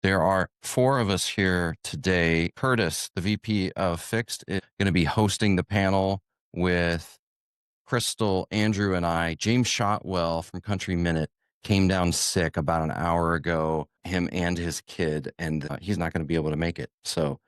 There are four of us here today. Kurtis, the VP of FiXT, is going to be hosting the panel with Krystle, Andrew, and I. James Shotwell from Country Minute came down sick about an hour ago, him and his kid, and he's not going to be able to make it. So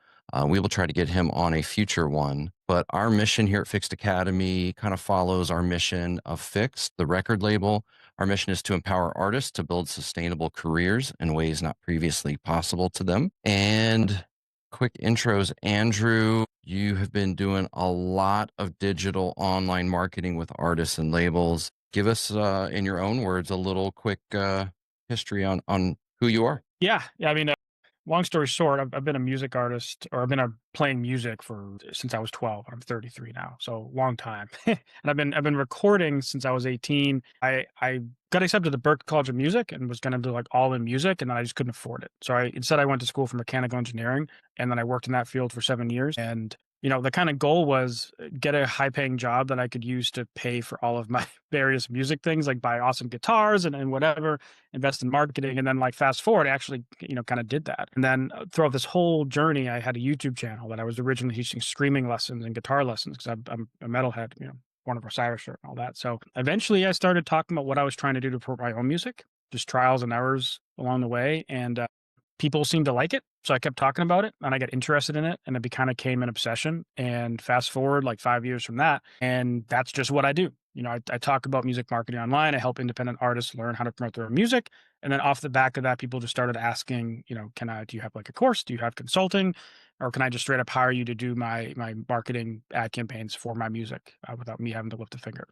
we will try to get him on a future one. But our mission here at FiXT Academy kind of follows our mission of FiXT, the record label. Our mission is to empower artists to build sustainable careers in ways not previously possible to them. And quick intros, Andrew, you have been doing a lot of digital online marketing with artists and labels. Give us, in your own words, a little quick history on who you are. Yeah. I mean, long story short, I've been a music artist, or I've been playing music since I was 12. I'm 33 now, so long time. And I've been recording since I was 18. I got accepted to Berklee College of Music and was going to do like all in music, and then I just couldn't afford it. So instead I went to school for mechanical engineering, and then I worked in that field for 7 years. And the kind of goal was get a high-paying job that I could use to pay for all of my various music things, like buy awesome guitars and whatever, invest in marketing. And then like fast forward, I actually, kind of did that. And then throughout this whole journey, I had a YouTube channel that I was originally teaching screaming lessons and guitar lessons because I'm a metalhead, one of Osiris shirt and all that. So eventually I started talking about what I was trying to do to promote my own music, just trials and errors along the way. And people seemed to like it. So I kept talking about it and I got interested in it, and it kind of became an obsession. And fast forward like 5 years from that, and that's just what I do. I talk about music marketing online. I help independent artists learn how to promote their own music. And then off the back of that, people just started asking, do you have like a course? Do you have consulting? Or can I just straight up hire you to do my marketing ad campaigns for my music without me having to lift a finger?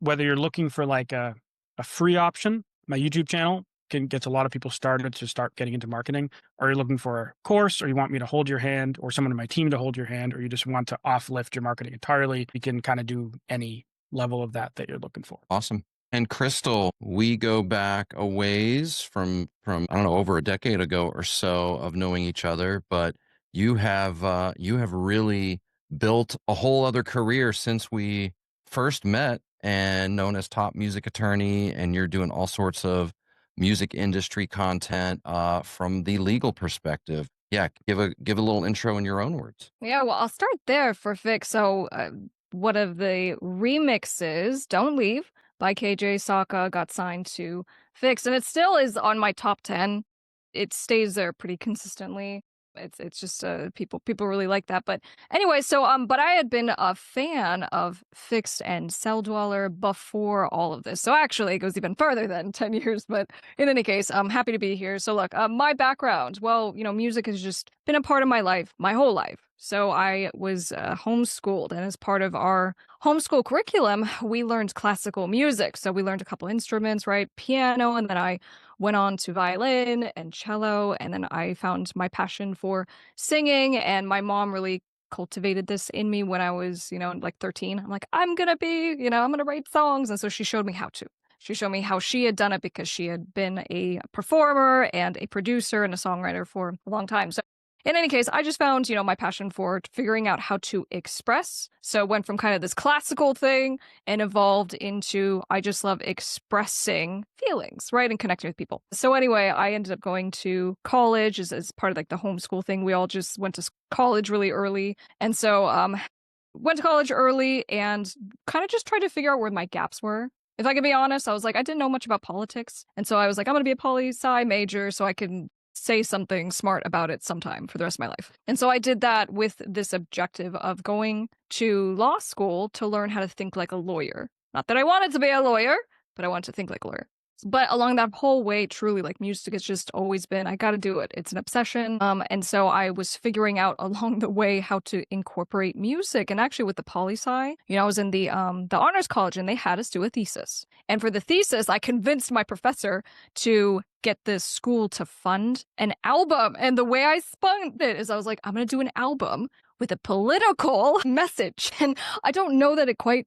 Whether you're looking for like a free option, my YouTube channel gets a lot of people started to start getting into marketing. Or you're looking for a course, or you want me to hold your hand, or someone in my team to hold your hand, or you just want to offlift your marketing entirely, you can kind of do any level of that you're looking for. Awesome. And Krystle, we go back a ways from I don't know, over a decade ago or so of knowing each other, but you have really built a whole other career since we first met, and known as top music attorney, and you're doing all sorts of music industry content from the legal perspective. Yeah, give a little intro in your own words. Yeah, well, I'll start there for Fix. So, one of the remixes, Don't Leave, by KJ Saka, got signed to Fix, and it still is on my top 10. It stays there pretty consistently. It's just people really like that. But anyway, so but I had been a fan of FiXT and Cell Dweller before all of this. So actually, it goes even further than 10 years. But in any case, I'm happy to be here. So look, my background. Well, music has just been a part of my life, my whole life. So I was homeschooled, and as part of our homeschool curriculum, we learned classical music. So we learned a couple instruments, right? Piano, and then I went on to violin and cello, and then I found my passion for singing, and my mom really cultivated this in me when I was, like 13. I'm like, I'm gonna write songs. And so she showed me how to. She showed me how she had done it because she had been a performer and a producer and a songwriter for a long time. So in any case, I just found, my passion for figuring out how to express. So it went from kind of this classical thing and evolved into I just love expressing feelings, right? And connecting with people. So anyway, I ended up going to college as part of like the homeschool thing. We all just went to college really early. And so went to college early and kind of just tried to figure out where my gaps were. If I could be honest, I was like, I didn't know much about politics. And so I was like, I'm going to be a poli-sci major so I can say something smart about it sometime for the rest of my life. And so I did that with this objective of going to law school to learn how to think like a lawyer. Not that I wanted to be a lawyer, but I wanted to think like a lawyer. But along that whole way, truly, like music has just always been, I got to do it. It's an obsession. And so I was figuring out along the way how to incorporate music. And actually with the poli-sci, I was in the honors college, and they had us do a thesis. And for the thesis, I convinced my professor to get this school to fund an album. And the way I spun it is I was like, I'm going to do an album with a political message. And I don't know that it quite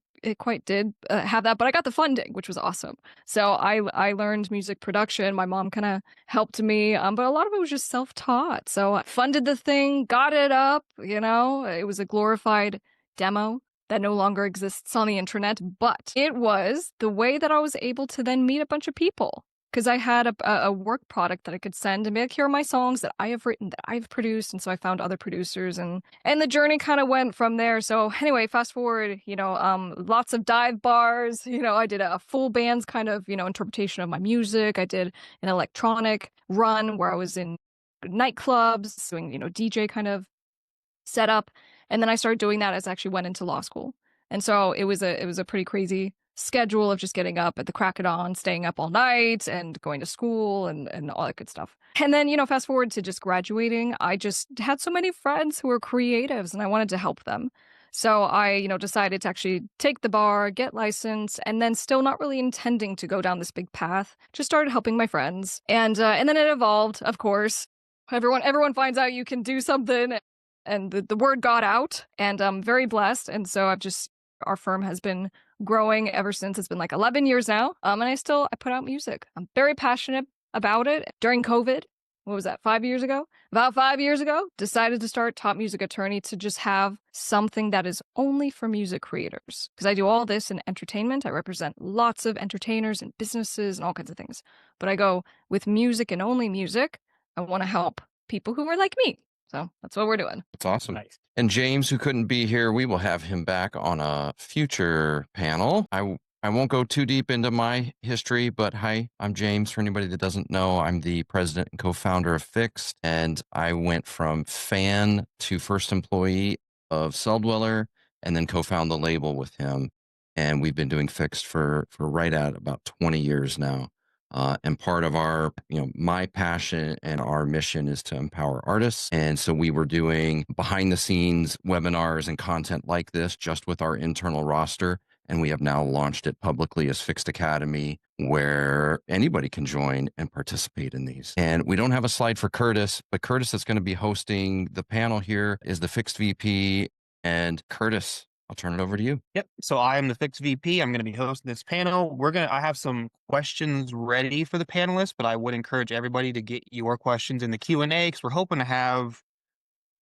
did have that, but I got the funding, which was awesome. So I learned music production. My mom kind of helped me, but a lot of it was just self-taught. So I funded the thing, got it up, it was a glorified demo that no longer exists on the internet, but it was the way that I was able to then meet a bunch of people. because I had a work product that I could send and be like, here are my songs that I have written, that I've produced. And so I found other producers, and the journey kind of went from there. So anyway, fast forward, lots of dive bars. I did a full band's kind of, interpretation of my music. I did an electronic run where I was in nightclubs doing, DJ kind of setup. And then I started doing that as I actually went into law school. And so it was a pretty crazy schedule of just getting up at the crack of dawn, staying up all night and going to school and all that good stuff. And then, fast forward to just graduating, I just had so many friends who were creatives and I wanted to help them. So I, decided to actually take the bar, get licensed, and then still not really intending to go down this big path, just started helping my friends. And then it evolved, of course. Everyone finds out you can do something, and the word got out, and I'm very blessed. And so our firm has been growing ever since. It's been like 11 years now. And I put out music. I'm very passionate about it. During COVID, what was that, 5 years ago? About 5 years ago, decided to start Top Music Attorney to just have something that is only for music creators. Because I do all this in entertainment. I represent lots of entertainers and businesses and all kinds of things. But I go with music and only music. I want to help people who are like me. So that's what we're doing. That's awesome. Nice. And James, who couldn't be here, we will have him back on a future panel. I won't go too deep into my history, but hi, I'm James. For anybody that doesn't know, I'm the president and co-founder of FiXT, and I went from fan to first employee of Celldweller, and then co-found the label with him. And we've been doing FiXT for right at about 20 years now. And part of our, my passion and our mission is to empower artists. And so we were doing behind the scenes webinars and content like this just with our internal roster. And we have now launched it publicly as FiXT Academy, where anybody can join and participate in these. And we don't have a slide for Kurtis, but Kurtis that's going to be hosting the panel here is the FiXT VP. And Kurtis, I'll turn it over to you. Yep. So I am the FiXT VP. I'm going to be hosting this panel. I have some questions ready for the panelists, but I would encourage everybody to get your questions in the Q&A because we're hoping to have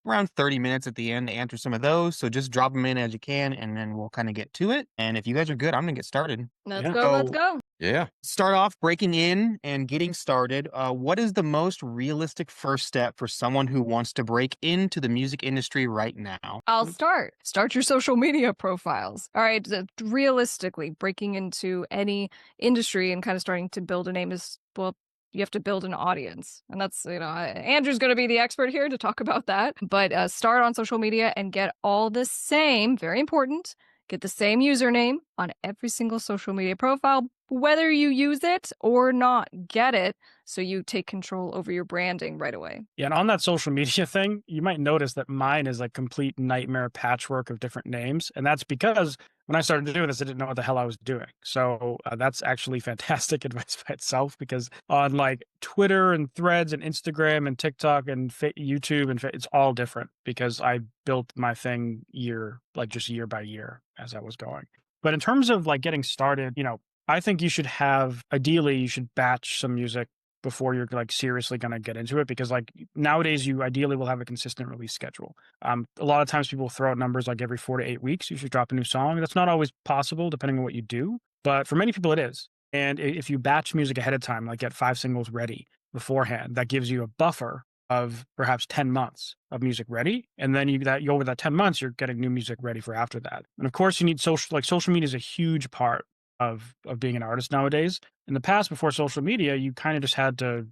around 30 minutes at the end to answer some of those. So just drop them in as you can, and then we'll kind of get to it. And if you guys are good, I'm going to get started. Let's go. Yeah. Start off breaking in and getting started. What is the most realistic first step for someone who wants to break into the music industry right now? I'll start. Start your social media profiles. All right. Realistically, breaking into any industry and kind of starting to build a name is, well, you have to build an audience. And that's, Andrew's going to be the expert here to talk about that. But start on social media and get all the same, very important, get the same username on every single social media profile, whether you use it or not. Get it so you take control over your branding right away. Yeah, and on that social media thing, you might notice that mine is a complete nightmare patchwork of different names. And that's because when I started doing this, I didn't know what the hell I was doing. So that's actually fantastic advice by itself, because on like Twitter and Threads and Instagram and TikTok and YouTube, and it's all different because I built my thing year by year as I was going. But in terms of like getting started, I think ideally you should batch some music before you're like seriously going to get into it, because like nowadays you ideally will have a consistent release schedule. A lot of times people throw out numbers like every 4 to 8 weeks you should drop a new song. That's not always possible depending on what you do, but for many people it is. And if you batch music ahead of time, like get 5 singles ready beforehand, that gives you a buffer of perhaps 10 months of music ready. And then over that 10 months, you're getting new music ready for after that. And of course you need social media is a huge part of being an artist nowadays. In the past, before social media, you kind of just had to,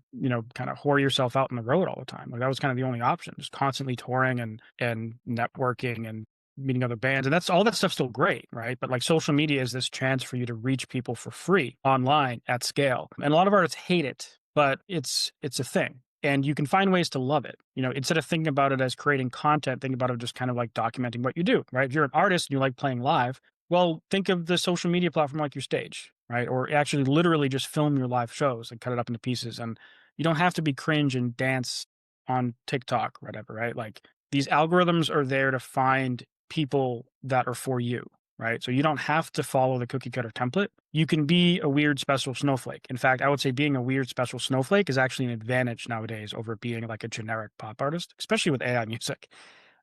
kind of whore yourself out on the road all the time. Like that was kind of the only option, just constantly touring and networking and meeting other bands. And that's all that stuff's still great, right? But like social media is this chance for you to reach people for free online at scale. And a lot of artists hate it, but it's a thing. And you can find ways to love it. Instead of thinking about it as creating content, think about it just kind of like documenting what you do, right? If you're an artist and you like playing live, well, think of the social media platform like your stage, right? Or actually literally just film your live shows and cut it up into pieces. And you don't have to be cringe and dance on TikTok or whatever, right? Like these algorithms are there to find people that are for you, right? So you don't have to follow the cookie cutter template. You can be a weird special snowflake. In fact, I would say being a weird special snowflake is actually an advantage nowadays over being like a generic pop artist, especially with AI music.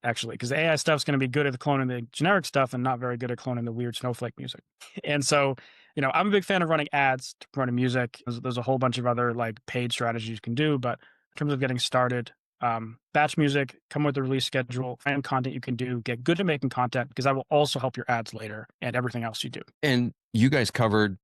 Actually, because the AI stuff's going to be good at cloning the generic stuff and not very good at cloning the weird snowflake music. And so I'm a big fan of running ads to promoting music. There's a whole bunch of other like paid strategies you can do, but in terms of getting started, batch music, come with a release schedule, find content you can do, get good at making content because that will also help your ads later and everything else you do. And you guys covered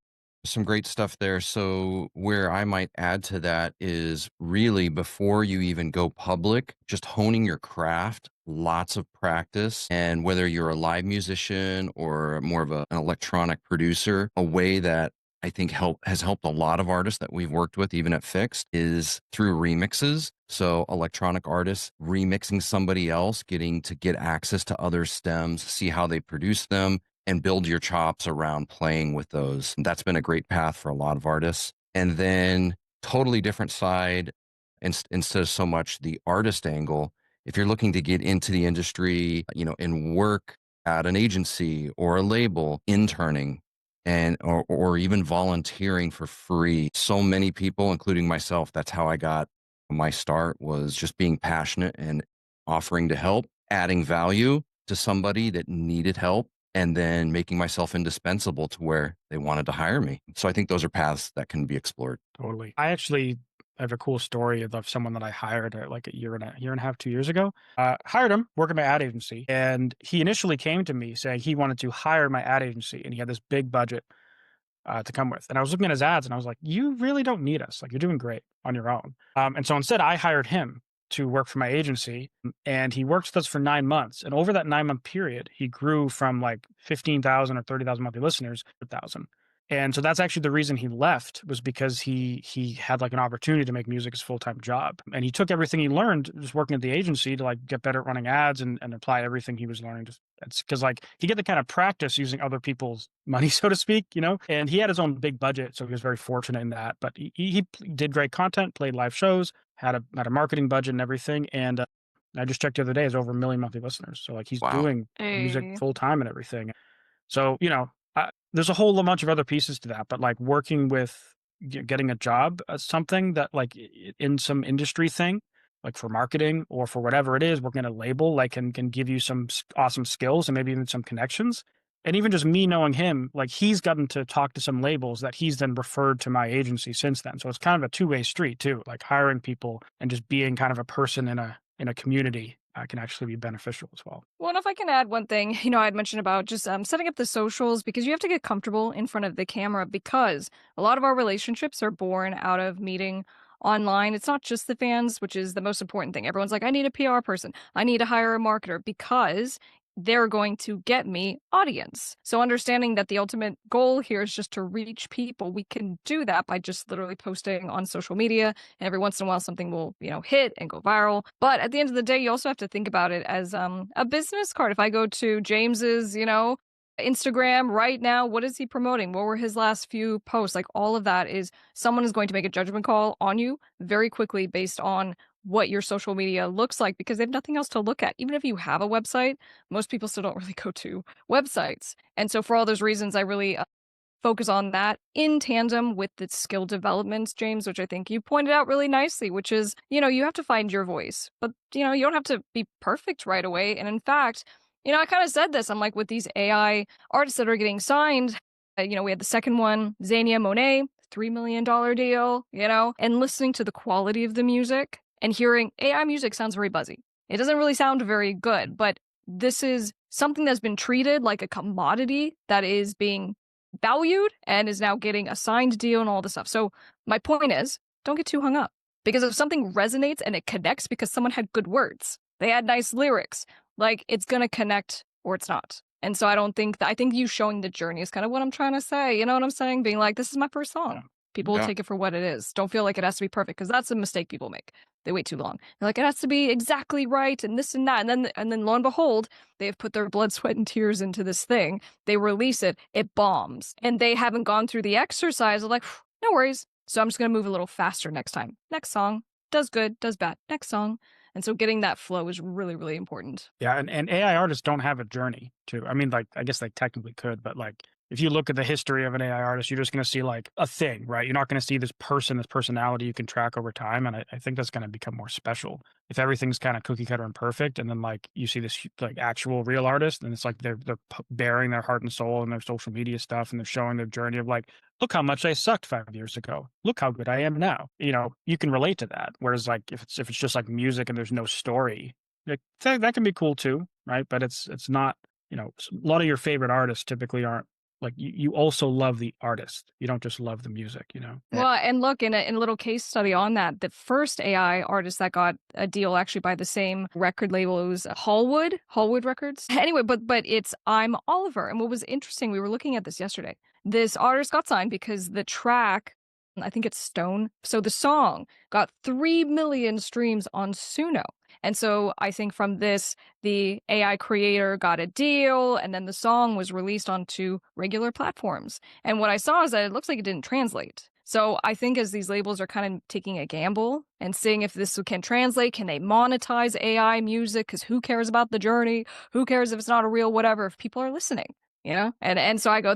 some great stuff there. So where I might add to that is really before you even go public, just honing your craft, lots of practice. And whether you're a live musician or more of an electronic producer, a way that I think has helped a lot of artists that we've worked with, even at FiXT, is through remixes. So electronic artists remixing somebody else, getting to get access to other stems, see how they produce them, and build your chops around playing with those. That's been a great path for a lot of artists. And then totally different side, instead of so much the artist angle, if you're looking to get into the industry, and work at an agency or a label, interning or even volunteering for free. So many people, including myself, that's how I got my start, was just being passionate and offering to help, adding value to somebody that needed help, and then making myself indispensable to where they wanted to hire me. So I think those are paths that can be explored. Totally. I actually have a cool story of someone that I hired like a year and a half, 2 years ago. Hired him, working my ad agency. And he initially came to me saying he wanted to hire my ad agency and he had this big budget to come with. And I was looking at his ads and I was like, you really don't need us. Like, you're doing great on your own. And so instead, I hired him to work for my agency, and he worked with us for 9 months. And over that 9-month period, he grew from like 15,000 or 30,000 monthly listeners to 1,000. And so that's actually the reason he left, was because he had like an opportunity to make music his full-time job. And he took everything he learned just working at the agency to like get better at running ads and apply everything he was learning. It's because like he get the kind of practice using other people's money, so to speak, and he had his own big budget. So he was very fortunate in that, but he did great content, played live shows, had a marketing budget and everything. And I just checked the other day, it's over 1 million monthly listeners. So like he's Wow. doing music Hey. full time and everything. So, there's a whole bunch of other pieces to that, but like working with getting a job as something that like in some industry thing, like for marketing or for whatever it is, working at a label, like can give you some awesome skills and maybe even some connections. And even just me knowing him, like he's gotten to talk to some labels that he's then referred to my agency since then. So it's kind of a two-way street too, like hiring people and just being kind of a person in a community can actually be beneficial as well. Well, and if I can add one thing, I had mentioned about just setting up the socials, because you have to get comfortable in front of the camera, because a lot of our relationships are born out of meeting online. It's not just the fans, which is the most important thing. Everyone's like, I need a PR person, I need to hire a marketer, because they're going to get me audience. So understanding that the ultimate goal here is just to reach people, we can do that by just literally posting on social media, and every once in a while something will, hit and go viral. But at the end of the day, you also have to think about it as a business card. If I go to James's, Instagram right now, what is he promoting? What were his last few posts? Like, all of that is, someone is going to make a judgment call on you very quickly based on what your social media looks like, because they have nothing else to look at. Even if you have a website, most people still don't really go to websites. And so for all those reasons, I really focus on that in tandem with the skill development, James, which I think you pointed out really nicely, which is, you have to find your voice, but, you don't have to be perfect right away. And in fact, I kind of said this, I'm like, with these AI artists that are getting signed, we had the second one, Zania Monet, $3 million deal, and listening to the quality of the music and hearing AI music sounds very buzzy. It doesn't really sound very good, but this is something that's been treated like a commodity that is being valued and is now getting a signed deal and all this stuff. So my point is, don't get too hung up, because if something resonates and it connects because someone had good words, they had nice lyrics, like, it's going to connect or it's not. And so I think you showing the journey is kind of what I'm trying to say. You know what I'm saying? Being like, this is my first song. People will take it for what it is. Don't feel like it has to be perfect, because that's a mistake people make. They wait too long. They're like, it has to be exactly right and this and that. And then lo and behold, they have put their blood, sweat, and tears into this thing. They release it. It bombs. And they haven't gone through the exercise of like, no worries. So I'm just going to move a little faster next time. Next song. Does good, does bad. Next song. And so getting that flow is really, really important. Yeah, and AI artists don't have a journey too. I mean, like, I guess they technically could, but like, if you look at the history of an AI artist, you're just going to see like a thing, right? You're not going to see this person, this personality you can track over time. And I think that's going to become more special. If everything's kind of cookie cutter and perfect, and then like you see this like actual real artist, and it's like they're bearing their heart and soul in their social media stuff, and they're showing their journey of like, look how much I sucked 5 years ago. Look how good I am now. You know, you can relate to that. Whereas like if it's just like music and there's no story, like that can be cool too, right? But it's not. You know, a lot of your favorite artists typically aren't like you also love the artist. You don't just love the music, you know? Well, and look, in a little case study on that, the first AI artist that got a deal actually by the same record label, it was Hallwood Records. Anyway, but it's I'm Oliver. And what was interesting, we were looking at this yesterday. This artist got signed because the track, I think it's Stone. So the song got 3 million streams on Suno. And so I think from this, the AI creator got a deal, and then the song was released onto regular platforms. And what I saw is that it looks like it didn't translate. So I think as these labels are kind of taking a gamble and seeing if this can translate, can they monetize AI music? Because who cares about the journey? Who cares if it's not a real whatever, if people are listening, you know? And so I go,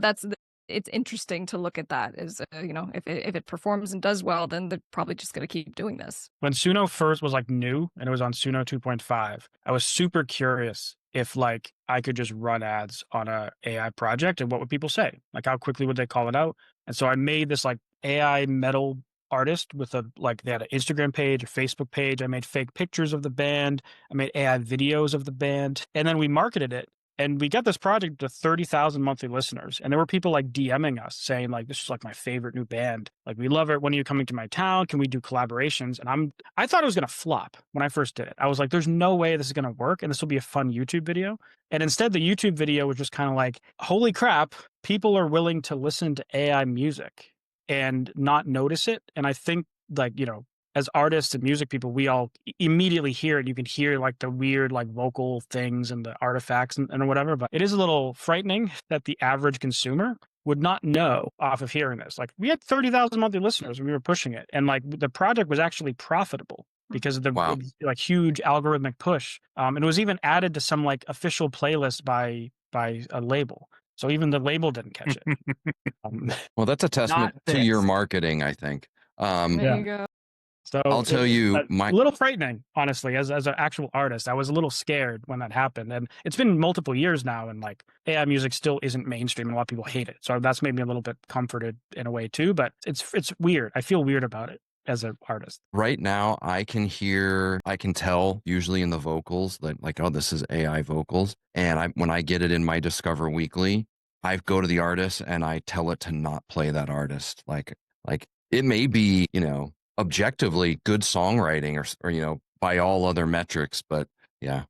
it's interesting to look at that as, you know, if it performs and does well, then they're probably just going to keep doing this. When Suno first was like new and it was on Suno 2.5, I was super curious if like I could just run ads on a AI project and what would people say? Like how quickly would they call it out? And so I made this like AI metal artist with they had an Instagram page, a Facebook page. I made fake pictures of the band. I made AI videos of the band. And then we marketed it. And we got this project to 30,000 monthly listeners. And there were people like DMing us saying like, this is like my favorite new band. Like, we love it. When are you coming to my town? Can we do collaborations? And I thought it was going to flop when I first did it. I was like, there's no way this is going to work. And this will be a fun YouTube video. And instead the YouTube video was just kind of like, holy crap, people are willing to listen to AI music and not notice it. And I think like, you know, as artists and music people, we all immediately hear it. You can hear like the weird like vocal things and the artifacts and whatever. But it is a little frightening that the average consumer would not know off of hearing this. Like we had 30,000 monthly listeners when we were pushing it. And like the project was actually profitable because of the like huge algorithmic push. And it was even added to some like official playlist by a label. So even the label didn't catch it. Well, that's a testament to your marketing, I think. There you go. So I'll tell you, a little frightening, honestly, as an actual artist. I was a little scared when that happened. And it's been multiple years now, and like AI music still isn't mainstream and a lot of people hate it. So that's made me a little bit comforted in a way too, but it's weird. I feel weird about it as an artist. Right now, I can tell usually in the vocals that like, oh, this is AI vocals. And when I get it in my Discover Weekly, I go to the artist and I tell it to not play that artist. Like it may be, you know, objectively good songwriting or, you know, by all other metrics, but yeah,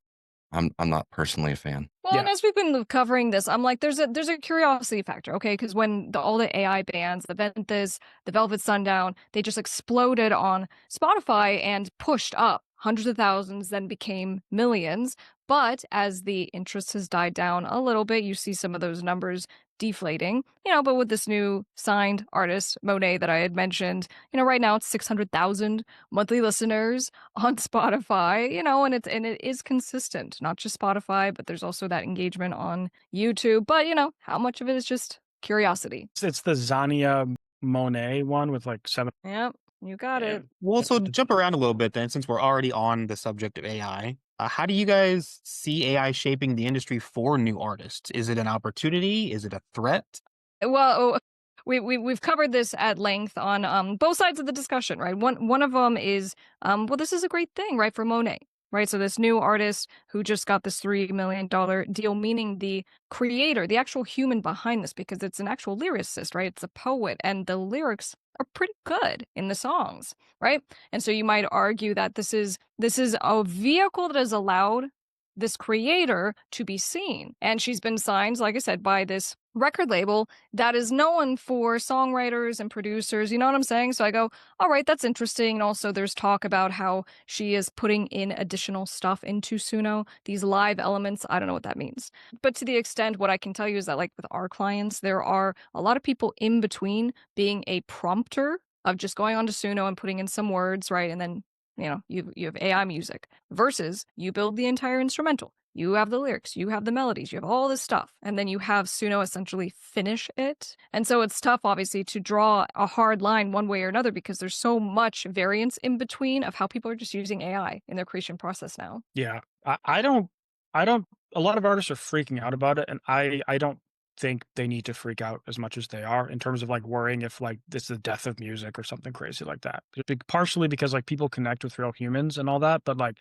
I'm not personally a fan. Well, and as we've been covering this, I'm like, there's a curiosity factor, okay? Because when all the AI bands, the Ventus, the Velvet Sundown, they just exploded on Spotify and pushed up hundreds of thousands, then became millions. But as the interest has died down a little bit, you see some of those numbers deflating, you know, but with this new signed artist, Monet, that I had mentioned, you know, right now it's 600,000 monthly listeners on Spotify, you know, and it is consistent, not just Spotify, but there's also that engagement on YouTube. But, you know, how much of it is just curiosity? It's the Zania Monet one with like 7. Yep, you got it. Well, so to jump around a little bit then, since we're already on the subject of AI, how do you guys see AI shaping the industry for new artists? Is it an opportunity? Is it a threat? Well, we've covered this at length on both sides of the discussion, right? One of them is, well, this is a great thing, right, for Monet, right? So this new artist who just got this $3 million deal, meaning the creator, the actual human behind this, because it's an actual lyricist, right? It's a poet, and the lyrics are pretty good in the songs, right? And so you might argue that this is a vehicle that has allowed this creator to be seen. And she's been signed, like I said, by this record label that is known for songwriters and producers, you know what I'm saying? So I go, all right, that's interesting. And also there's talk about how she is putting in additional stuff into Suno, these live elements. I don't know what that means. But to the extent, what I can tell you is that like with our clients, there are a lot of people in between being a prompter of just going onto Suno and putting in some words, right? And then you know, you have AI music versus you build the entire instrumental. You have the lyrics, you have the melodies, you have all this stuff. And then you have Suno essentially finish it. And so it's tough, obviously, to draw a hard line one way or another because there's so much variance in between of how people are just using AI in their creation process now. Yeah. I don't, a lot of artists are freaking out about it. And I don't think they need to freak out as much as they are in terms of like worrying if like this is the death of music or something crazy like that. Partially because like people connect with real humans and all that, but like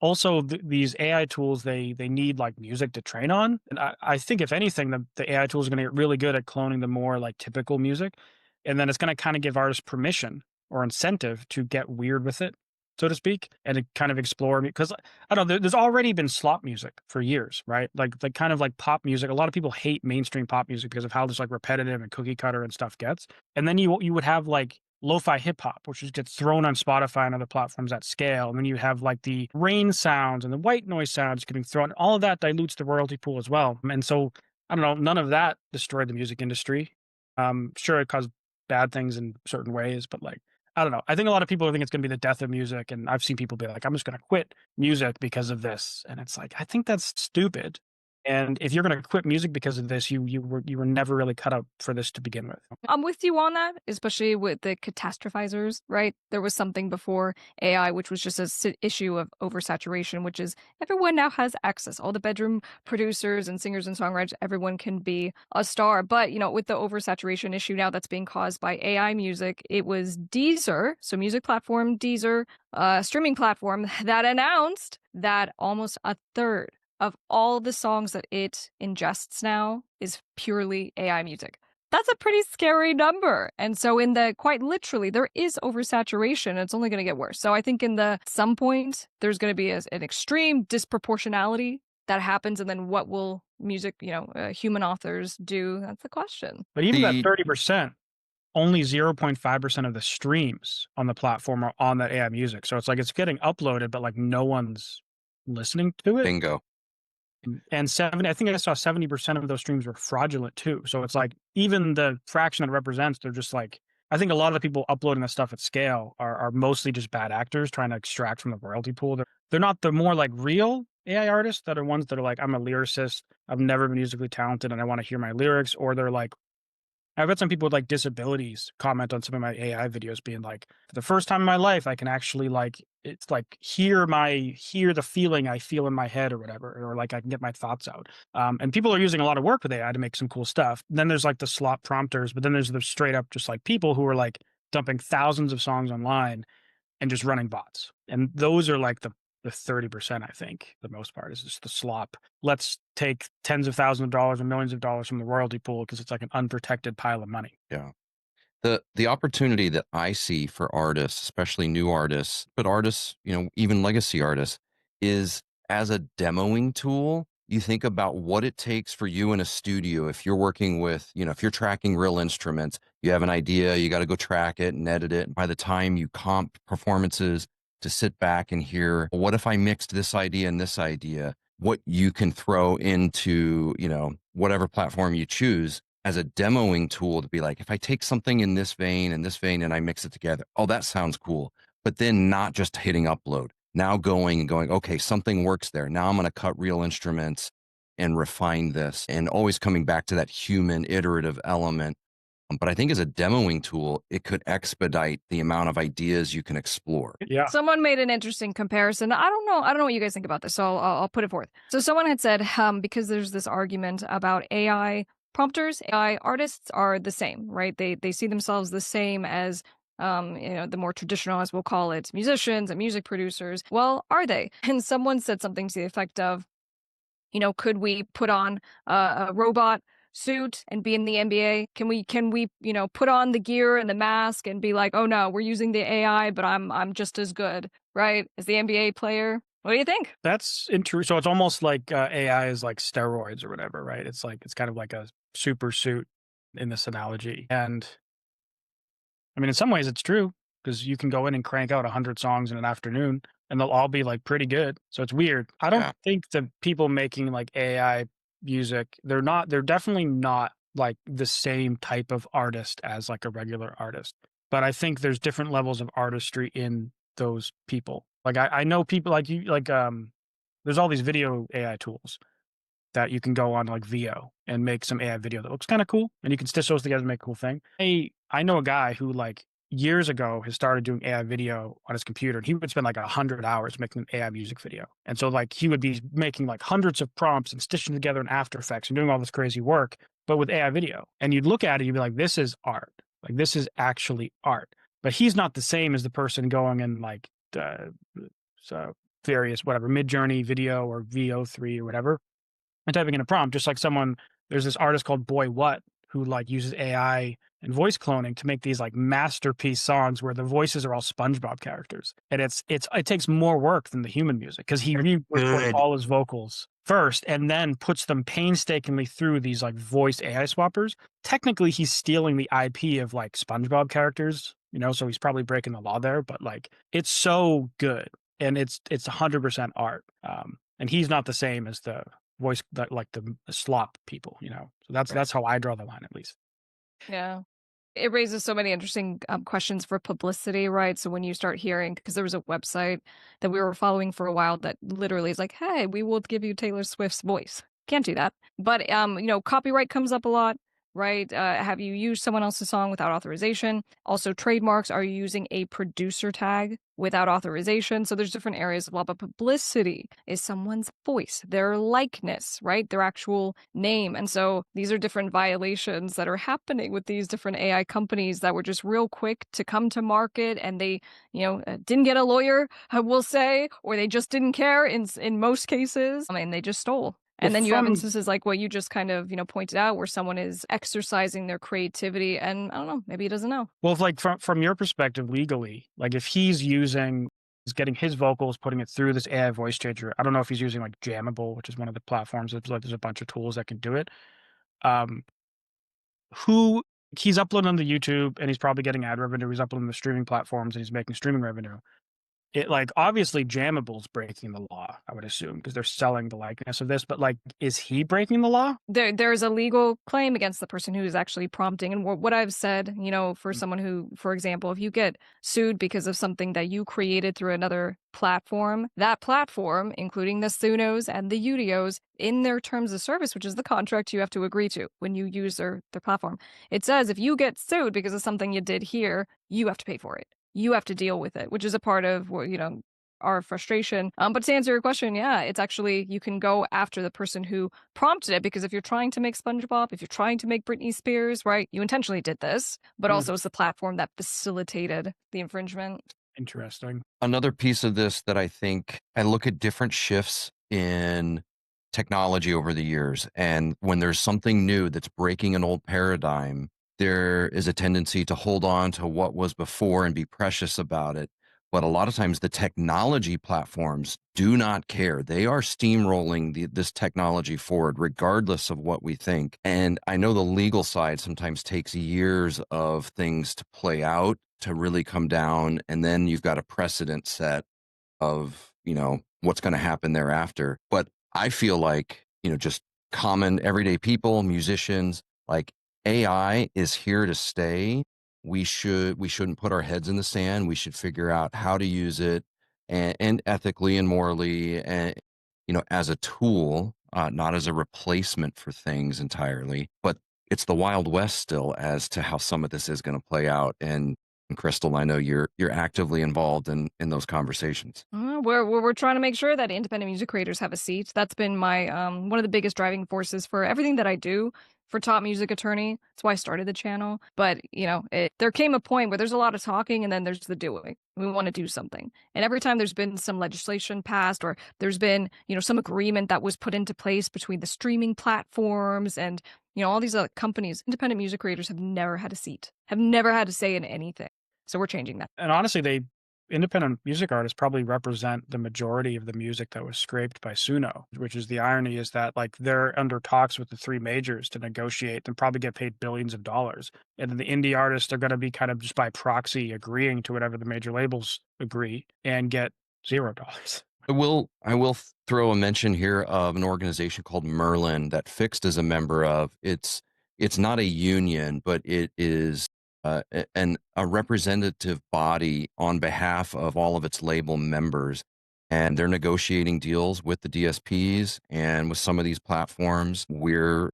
also these AI tools they need like music to train on, and I think if anything the AI tools are going to get really good at cloning the more like typical music, and then it's going to kind of give artists permission or incentive to get weird with it, so to speak, and to kind of explore, because I don't know, there's already been slop music for years, right? Like kind of like pop music. A lot of people hate mainstream pop music because of how just like repetitive and cookie cutter and stuff gets, and then you would have like lo-fi hip hop, which just gets thrown on Spotify and other platforms at scale. And then you have like the rain sounds and the white noise sounds getting thrown. All of that dilutes the royalty pool as well. And so I don't know, none of that destroyed the music industry. Sure, it caused bad things in certain ways, but like I don't know. I think a lot of people think it's going to be the death of music, and I've seen people be like, "I'm just going to quit music because of this," and it's like I think that's stupid. And if you're going to quit music because of this, you were never really cut out for this to begin with. I'm with you on that, especially with the catastrophizers, right? There was something before AI, which was just an issue of oversaturation, which is everyone now has access. All the bedroom producers and singers and songwriters, everyone can be a star. But, with the oversaturation issue now that's being caused by AI music, it was Deezer, so music platform Deezer, streaming platform, that announced that almost a third of all the songs that it ingests now is purely AI music. That's a pretty scary number. And so quite literally, there is oversaturation. It's only going to get worse. So I think some point, there's going to be an extreme disproportionality that happens. And then what will music, human authors do? That's the question. But even that 30%, only 0.5% of the streams on the platform are on that AI music. So it's like it's getting uploaded, but like no one's listening to it. Bingo. And I think I saw 70% of those streams were fraudulent too. So it's like even the fraction that it represents, they're just like, I think a lot of the people uploading this stuff at scale are mostly just bad actors trying to extract from the royalty pool. They're not the more like real AI artists that are ones that are like, I'm a lyricist, I've never been musically talented and I want to hear my lyrics. Or they're like, I've had some people with like disabilities comment on some of my AI videos being like, for the first time in my life, I can actually it's like hear the feeling I feel in my head or whatever, or like I can get my thoughts out. And people are using a lot of work with AI to make some cool stuff. And then there's like the slot prompters, but then there's the straight up just like people who are like dumping thousands of songs online and just running bots. And those are like the 30%, I think, the most part is just the slop. Let's take tens of thousands of dollars and millions of dollars from the royalty pool because it's like an unprotected pile of money. Yeah. The opportunity that I see for artists, especially new artists, but artists, even legacy artists, is as a demoing tool. You think about what it takes for you in a studio. If you're working with, if you're tracking real instruments, you have an idea, you got to go track it and edit it. And by the time you comp performances, to sit back and hear, what if I mixed this idea and this idea, what you can throw into, whatever platform you choose as a demoing tool to be like, if I take something in this vein and I mix it together, oh, that sounds cool. But then not just hitting upload, now going, okay, something works there. Now I'm going to cut real instruments and refine this, and always coming back to that human iterative element. But I think as a demoing tool, it could expedite the amount of ideas you can explore. Yeah. Someone made an interesting comparison. I don't know what you guys think about this, so I'll put it forth. So someone had said, because there's this argument about AI prompters, AI artists are the same, right? They see themselves the same as the more traditional, as we'll call it, musicians and music producers. Well, are they? And someone said something to the effect of, could we put on a robot suit and be in the NBA? Can we put on the gear and the mask and be like, oh no, we're using the AI, but I'm just as good, right, as the NBA player? What do you think? That's interesting. So it's almost like AI is like steroids or whatever, right? It's kind of like a super suit in this analogy. And I mean, in some ways it's true because you can go in and crank out 100 songs in an afternoon and they'll all be like pretty good. So it's weird. I don't think the people making like AI music, they're definitely not like the same type of artist as like a regular artist. But I think there's different levels of artistry in those people. Like I know people like you, like there's all these video AI tools that you can go on like VO and make some AI video that looks kind of cool, and you can stitch those together and make a cool thing. I know a guy who like years ago has started doing AI video on his computer, and he would spend like 100 hours making an AI music video. And so like he would be making like hundreds of prompts and stitching together in After Effects and doing all this crazy work, but with AI video. And you'd look at it, you'd be like, this is art. Like this is actually art. But he's not the same as the person going in like so various whatever Midjourney video or VO3 or whatever and typing in a prompt, just like there's this artist called Boy What who like uses AI and voice cloning to make these like masterpiece songs where the voices are all SpongeBob characters. And it takes more work than the human music because he re-records all his vocals first and then puts them painstakingly through these like voice AI swappers. Technically, he's stealing the IP of like SpongeBob characters, so he's probably breaking the law there, but like it's so good and it's 100% art. And he's not the same as the voice that like the slop people, so that's how I draw the line, at least. Yeah. It raises so many interesting questions for publicity, right? So when you start hearing, because there was a website that we were following for a while that literally is like, hey, we will give you Taylor Swift's voice. Can't do that. But, copyright comes up a lot, right? Have you used someone else's song without authorization? Also, trademarks, are you using a producer tag without authorization? So there's different areas of law, but publicity is someone's voice, their likeness, right? Their actual name. And so these are different violations that are happening with these different AI companies that were just real quick to come to market, and they, didn't get a lawyer, we'll say, or they just didn't care in most cases, and they just stole. And then you have instances like what you just kind of, pointed out where someone is exercising their creativity and I don't know, maybe he doesn't know. Well, if like from your perspective legally, like if he's getting his vocals, putting it through this AI voice changer, I don't know if he's using like Jammable, which is one of the platforms. There's a bunch of tools that can do it. Who he's uploading on the YouTube and he's probably getting ad revenue. He's uploading the streaming platforms and he's making streaming revenue. It like obviously Jammable's breaking the law, I would assume, because they're selling the likeness of this. But like, is he breaking the law? There's a legal claim against the person who is actually prompting. And what I've said, for someone who, for example, if you get sued because of something that you created through another platform, that platform, including the Sunos and the Udios, in their terms of service, which is the contract you have to agree to when you use their platform, it says if you get sued because of something you did here, you have to pay for it. You have to deal with it, which is a part of our frustration. But to answer your question, yeah, it's actually, you can go after the person who prompted it, because if you're trying to make SpongeBob, if you're trying to make Britney Spears, right, you intentionally did this, but also it's the platform that facilitated the infringement. Interesting. Another piece of this that I think, I look at different shifts in technology over the years, and when there's something new that's breaking an old paradigm, there is a tendency to hold on to what was before and be precious about it. But a lot of times the technology platforms do not care. They are steamrolling this technology forward, regardless of what we think. And I know the legal side sometimes takes years of things to play out, to really come down. And then you've got a precedent set of, what's going to happen thereafter. But I feel like, just common everyday people, musicians, like, AI is here to stay. We shouldn't put our heads in the sand. We should figure out how to use it and ethically and morally, and as a tool, not as a replacement for things entirely. But it's the Wild West still as to how some of this is going to play out. And Krystle, I know you're actively involved in those conversations. We're trying to make sure that independent music creators have a seat. That's been my one of the biggest driving forces for everything that I do for Top Music Attorney. That's why I started the channel. But there came a point where there's a lot of talking and then there's the doing. We want to do something. And every time there's been some legislation passed, or there's been some agreement that was put into place between the streaming platforms and all these other companies, independent music creators have never had a seat, have never had a say in anything. So we're changing that. And honestly, independent music artists probably represent the majority of the music that was scraped by Suno, which is the irony is that like they're under talks with the three majors to negotiate and probably get paid billions of dollars. And then the indie artists are going to be kind of just by proxy agreeing to whatever the major labels agree and get $0. I will throw a mention here of an organization called Merlin that FiXT is a member of. It's not a union, but it is a representative body on behalf of all of its label members. and they're negotiating deals with the DSPs and with some of these platforms. We're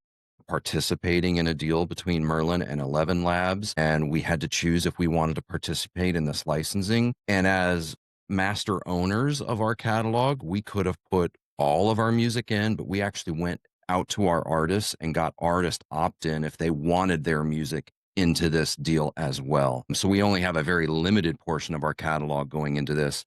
participating in a deal between Merlin and 11 Labs, and we had to choose if we wanted to participate in this licensing. And as master owners of our catalog, we could have put all of our music in, but we actually went out to our artists and got artist opt-in if they wanted their music into this deal as well. So we only have a very limited portion of our catalog going into this,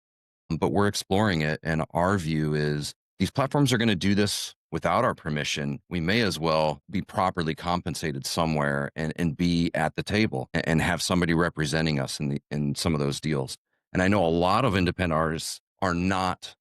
but we're exploring it. And our view is these platforms are going to do this without our permission. We may as well be properly compensated somewhere and be at the table and have somebody representing us in some of those deals. And I know a lot of independent artists are not,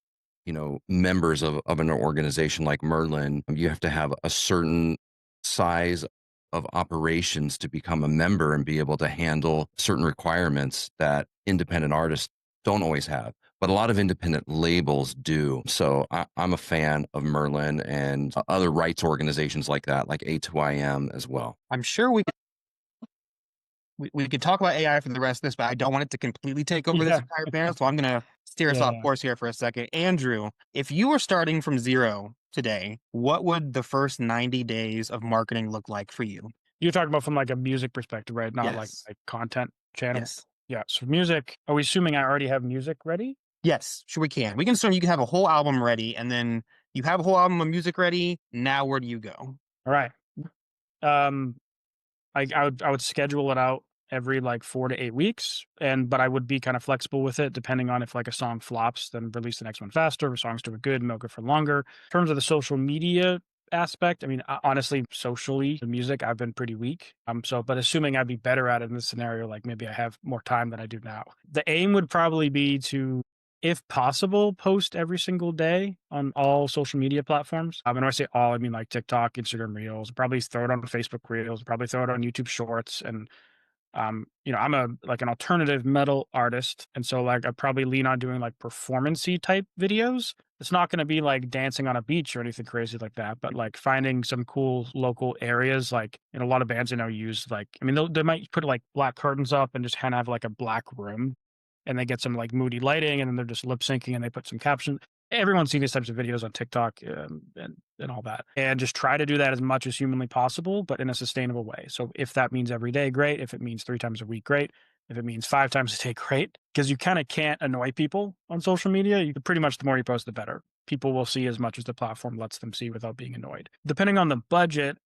members of an organization like Merlin. You have to have a certain size of operations to become a member and be able to handle certain requirements that independent artists don't always have, but a lot of independent labels do. So I'm a fan of Merlin and other rights organizations like that, like A2IM as well. I'm sure we could talk about AI for the rest of this, but I don't want it to completely take over this entire panel. So I'm going to steer us off course here for a second. Andrew, if you were starting from zero today, what would the first 90 days of marketing look like for you? You're talking about from like a music perspective, right? Not like content channel. Yes. Yeah. So music, are we assuming I already have music ready? Yes, sure we can. We can assume you can have a whole album ready, and then you have a whole album of music ready. Now where do you go? All right. I would schedule it out every like 4 to 8 weeks, but I would be kind of flexible with it depending on if like a song flops, then release the next one faster. If songs do it good, milk it for longer. In terms of the social media aspect, I mean, honestly, socially, the music, I've been pretty weak. But assuming I'd be better at it in this scenario, like maybe I have more time than I do now. The aim would probably be to, if possible, post every single day on all social media platforms. And when I say all, I mean like TikTok, Instagram Reels, probably throw it on Facebook Reels, probably throw it on YouTube Shorts. And, I'm an alternative metal artist. And so like I probably lean on doing like performance-y type videos. It's not going to be like dancing on a beach or anything crazy like that, but like finding some cool local areas. Like a lot of bands use they might put like black curtains up and just kind of have like a black room, and they get some like moody lighting, and then they're just lip syncing and they put some captions. Everyone's seen these types of videos on TikTok and all that. And just try to do that as much as humanly possible, but in a sustainable way. So if that means every day, great. If it means 3 times a week, great. If it means 5 times a day, great. Because you kind of can't annoy people on social media. You pretty much, the more you post, the better. People will see as much as the platform lets them see without being annoyed. Depending on the budget,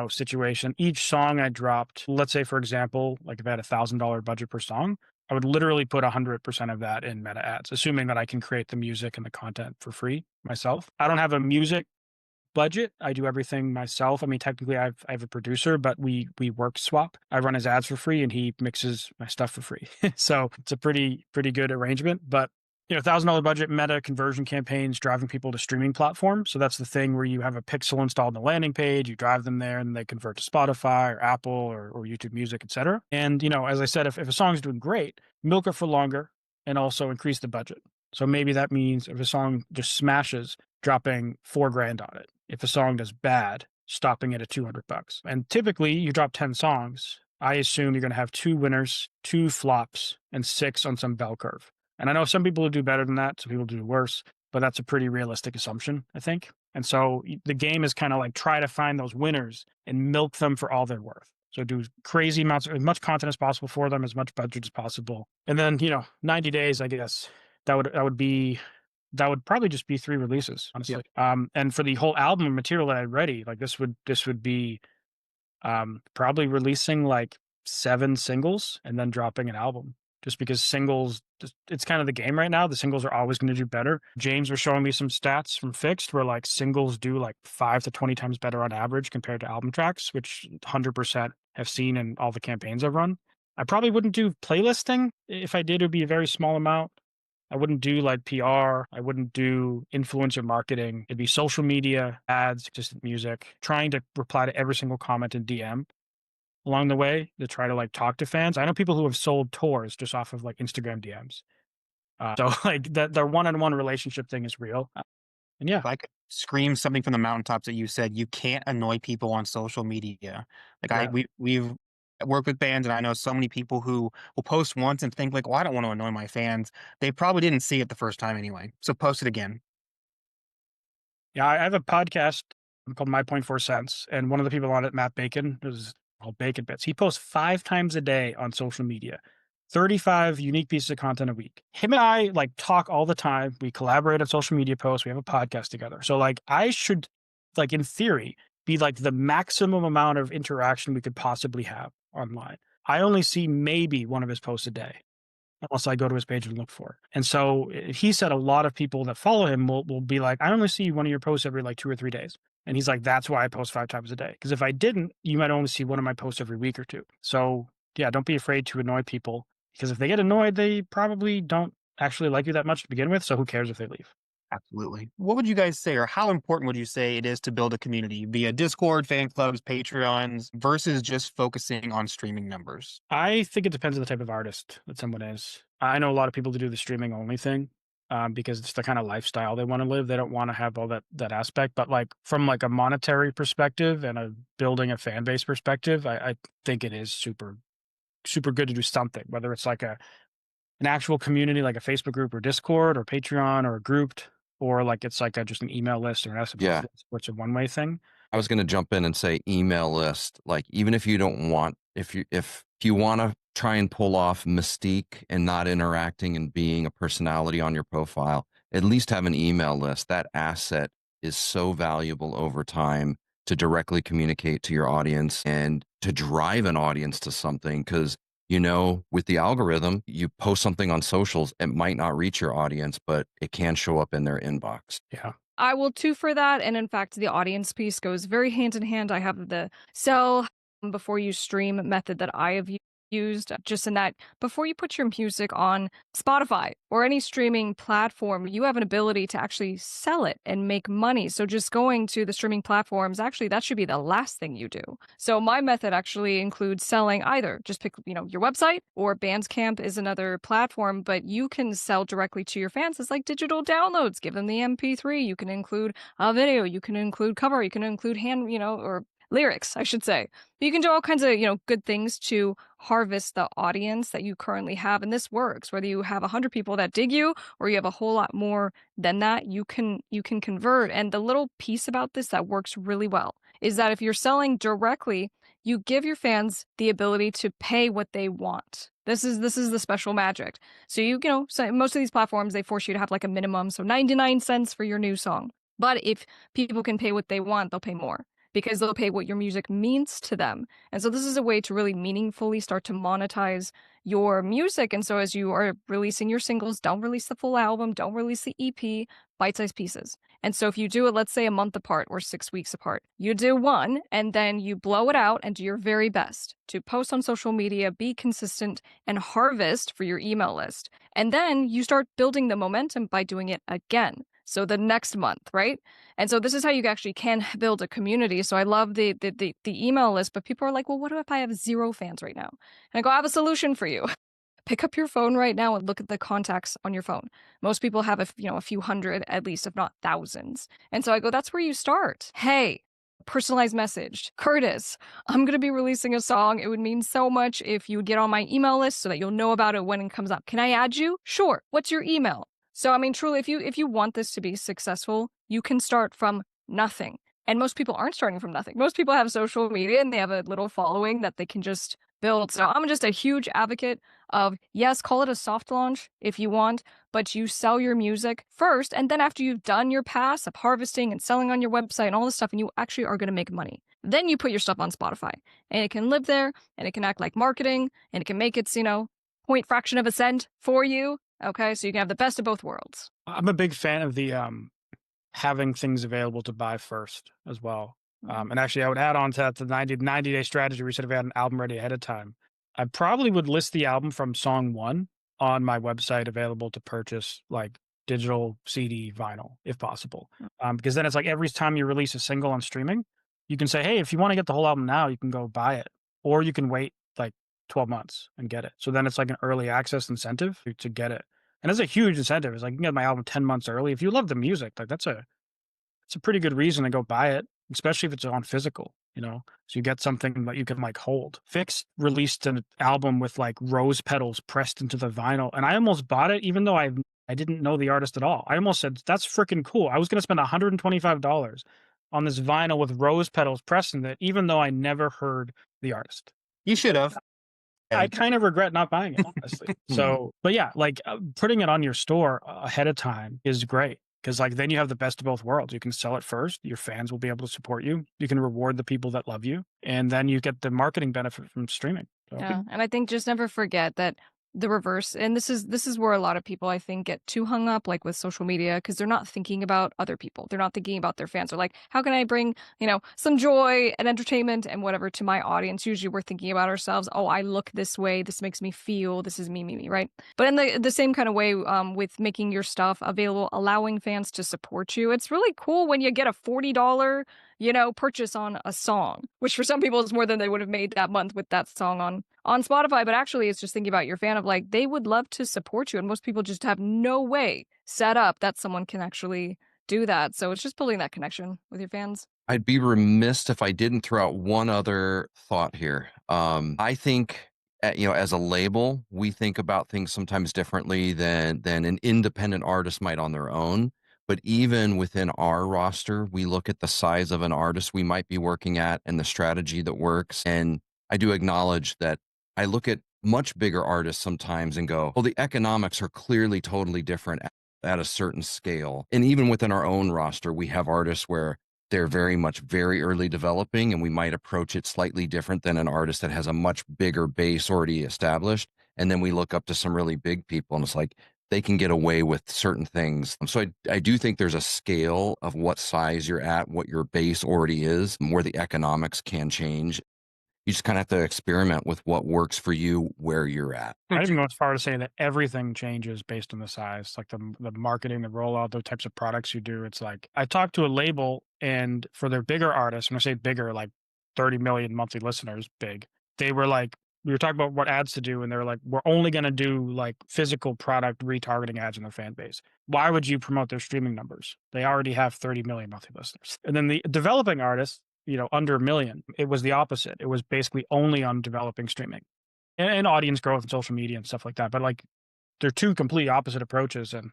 situation, each song I dropped, let's say, for example, like if I had $1,000 budget per song, I would literally put 100% of that in meta ads, assuming that I can create the music and the content for free myself. I don't have a music budget. I do everything myself. I mean, technically I have a producer, but we work swap. I run his ads for free and he mixes my stuff for free. So it's a pretty good arrangement. But $1,000 budget, meta conversion campaigns, driving people to streaming platforms. So that's the thing where you have a pixel installed on the landing page, you drive them there, and they convert to Spotify or Apple or YouTube Music, etc. And as I said, if a song's doing great, milk it for longer and also increase the budget. So maybe that means if a song just smashes, dropping $4,000 on it. If a song does bad, stopping it at $200. And typically, you drop 10 songs. I assume you're going to have 2 winners, 2 flops, and 6 on some bell curve. And I know some people will do better than that, some people do worse, but that's a pretty realistic assumption, I think. And so the game is kind of like try to find those winners and milk them for all they're worth. So do crazy amounts, as much content as possible for them, as much budget as possible. And then, 90 days, I guess, that would probably just be 3 releases, honestly. Yep. And for the whole album material that I had ready, like this would be probably releasing like 7 singles and then dropping an album. Just because singles, it's kind of the game right now. The singles are always going to do better. James was showing me some stats from FiXT where like singles do like 5 to 20 times better on average compared to album tracks, which 100% have seen in all the campaigns I've run. I probably wouldn't do playlisting. If I did, it would be a very small amount. I wouldn't do like PR. I wouldn't do influencer marketing. It'd be social media, ads, just music, trying to reply to every single comment and DM along the way to try to like talk to fans. I know people who have sold tours just off of like Instagram DMs. So like the one-on-one relationship thing is real. And yeah. If I could scream something from the mountaintops that you said, you can't annoy people on social media. Like we've work with bands, and I know so many people who will post once and think like, "Well, I don't want to annoy my fans." They probably didn't see it the first time anyway. So post it again. Yeah, I have a podcast called My Point Four Cents, and one of the people on it, Matt Bacon, is called Bacon Bits. He posts 5 times a day on social media, 35 unique pieces of content a week. Him and I like talk all the time. We collaborate on social media posts. We have a podcast together. So like I should, like in theory, be like the maximum amount of interaction we could possibly have online. I only see maybe one of his posts a day unless I go to his page and look for it. And so he said a lot of people that follow him will be like, I only see one of your posts every like 2 or 3 days. And he's like, that's why I post 5 times a day. Because if I didn't, you might only see one of my posts every week or two. So yeah, don't be afraid to annoy people, because if they get annoyed, they probably don't actually like you that much to begin with. So who cares if they leave? Absolutely. What would you guys say, or how important would you say it is to build a community via Discord, fan clubs, Patreons, versus just focusing on streaming numbers? I think it depends on the type of artist that someone is. I know a lot of people that do the streaming only thing, because it's the kind of lifestyle they want to live. They don't want to have all that aspect. But like from like a monetary perspective and a building a fan base perspective, I think it is super good to do something, whether it's like an actual community like a Facebook group or Discord or Patreon or a grouped, or like it's like just an email list or an SMS Yeah. list, which is a one-way thing. I was going to jump in and say email list. Like, even if you don't want, if you want to try and pull off mystique and not interacting and being a personality on your profile, at least have an email list. That asset is so valuable over time to directly communicate to your audience and to drive an audience to something. Because, with the algorithm, you post something on socials, it might not reach your audience, but it can show up in their inbox. Yeah. I will too for that. And in fact, the audience piece goes very hand in hand. I have the sell before you stream method that I have used, just in that before you put your music on Spotify or any streaming platform, you have an ability to actually sell it and make money. So just going to the streaming platforms, actually, that should be the last thing you do. So my method actually includes selling either just pick, your website, or Bandcamp is another platform, but you can sell directly to your fans. It's like digital downloads. Give them the MP3. You can include a video. You can include cover. You can include hand, or lyrics, I should say. You can do all kinds of, good things to harvest the audience that you currently have. And this works, whether you have 100 people that dig you or you have a whole lot more than that, you can convert. And the little piece about this that works really well is that if you're selling directly, you give your fans the ability to pay what they want. This is the special magic. So so most of these platforms, they force you to have like a minimum. So 99 cents for your new song. But if people can pay what they want, they'll pay more, because they'll pay what your music means to them. And so this is a way to really meaningfully start to monetize your music. And so as you are releasing your singles, don't release the full album, don't release the EP, bite-sized pieces. And so if you do it, let's say a month apart or 6 weeks apart, you do one and then you blow it out and do your very best to post on social media, be consistent, and harvest for your email list. And then you start building the momentum by doing it again. So the next month, right? And so this is how you actually can build a community. So I love the email list, but people are like, well, what if I have 0 fans right now? And I go, I have a solution for you. Pick up your phone right now and look at the contacts on your phone. Most people have a few hundred, at least, if not thousands. And so I go, that's where you start. Hey, personalized message. Kurtis, I'm going to be releasing a song. It would mean so much if you would get on my email list so that you'll know about it when it comes up. Can I add you? Sure. What's your email? So, I mean, truly, if you want this to be successful, you can start from nothing. And most people aren't starting from nothing. Most people have social media and they have a little following that they can just build. So I'm just a huge advocate of, yes, call it a soft launch if you want, but you sell your music first. And then after you've done your pass of harvesting and selling on your website and all this stuff, and you actually are going to make money, then you put your stuff on Spotify and it can live there and it can act like marketing and it can make its, point fraction of a cent for you. Okay, so you can have the best of both worlds. I'm a big fan of the having things available to buy first as well. And actually, I would add on to that the 90-day strategy. We said if we had an album ready ahead of time, I probably would list the album from song 1 on my website, available to purchase, like digital, CD, vinyl, if possible. Because then it's like every time you release a single on streaming, you can say, hey, if you want to get the whole album now, you can go buy it. Or you can wait like 12 months and get it. So then it's like an early access incentive to get it. And it's a huge incentive. It's like, you can get my album 10 months early. If you love the music, like it's a pretty good reason to go buy it, especially if it's on physical. so you get something that you can like hold. FiXT released an album with like rose petals pressed into the vinyl, and I almost bought it even though I didn't know the artist at all. I almost said, that's freaking cool. I was going to spend $125 on this vinyl with rose petals pressed in it, even though I never heard the artist. You should have. I kind of regret not buying it, honestly. So, but yeah, like putting it on your store ahead of time is great. Because like then you have the best of both worlds. You can sell it first. Your fans will be able to support you. You can reward the people that love you, and then you get the marketing benefit from streaming. So. Yeah, and I think just never forget that the reverse, and this is where a lot of people I think get too hung up, like with social media, because they're not thinking about other people. They're not thinking about their fans. They're like, how can I bring some joy and entertainment and whatever to my audience? Usually we're thinking about ourselves. Oh, I look this way. This makes me feel. This is me, right? But in the same kind of way, with making your stuff available, allowing fans to support you, it's really cool when you get a $40 purchase on a song, which for some people is more than they would have made that month with that song on Spotify. But actually, it's just thinking about your fan of like, they would love to support you. And most people just have no way set up that someone can actually do that. So it's just building that connection with your fans. I'd be remiss if I didn't throw out one other thought here. I think, as a label, we think about things sometimes differently than an independent artist might on their own. But even within our roster, we look at the size of an artist we might be working at and the strategy that works. And I do acknowledge that I look at much bigger artists sometimes and go, well, the economics are clearly totally different at a certain scale. And even within our own roster, we have artists where they're very early developing, and we might approach it slightly different than an artist that has a much bigger base already established. And then we look up to some really big people, and it's like, they can get away with certain things. So I do think there's a scale of what size you're at, what your base already is, where the economics can change. You just kind of have to experiment with what works for you where you're at. I'd even go as far to say that everything changes based on the size, like the marketing, the rollout, the types of products you do. It's like I talked to a label, and for their bigger artists, when I say bigger, like 30 million monthly listeners, big, they were like, we were talking about what ads to do, and they're like, we're only going to do like physical product retargeting ads in their fan base. Why would you promote their streaming numbers? They already have 30 million monthly listeners. And then the developing artists, under a million, it was the opposite. It was basically only on developing streaming and audience growth and social media and stuff like that. But like, they're two completely opposite approaches, and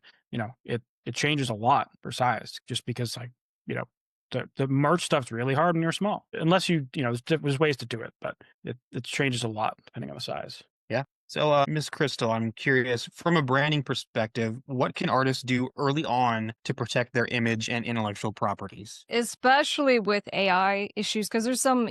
it changes a lot for size, just because like the merch stuff's really hard when you're small, unless there's ways to do it, but it changes a lot depending on the size. Yeah. So, Ms. Krystle, I'm curious, from a branding perspective, what can artists do early on to protect their image and intellectual properties? Especially with AI issues, because there's some,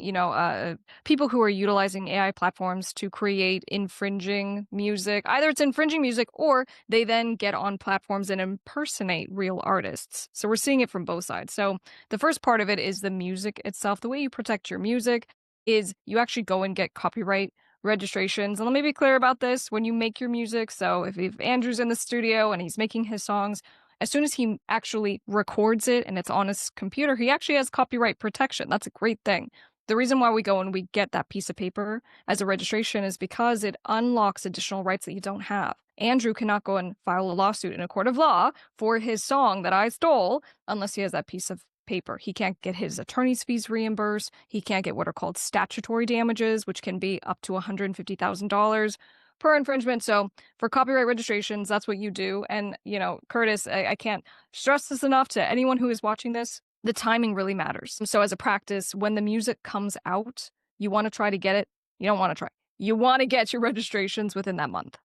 people who are utilizing AI platforms to create infringing music. Either it's infringing music, or they then get on platforms and impersonate real artists. So we're seeing it from both sides. So the first part of it is the music itself. The way you protect your music is you actually go and get copyright registrations. And let me be clear about this. When you make your music, so if Andrew's in the studio and he's making his songs, as soon as he actually records it and it's on his computer, he actually has copyright protection. That's a great thing. The reason why we go and we get that piece of paper as a registration is because it unlocks additional rights that you don't have. Andrew cannot go and file a lawsuit in a court of law for his song that I stole unless he has that piece of paper. He can't get his attorney's fees reimbursed. He can't get what are called statutory damages, which can be up to $150,000 per infringement. So for copyright registrations, that's what you do. And, Kurtis, I can't stress this enough to anyone who is watching this. The timing really matters. So as a practice, when the music comes out, you want to try to get it. You don't want to try. You want to get your registrations within that month.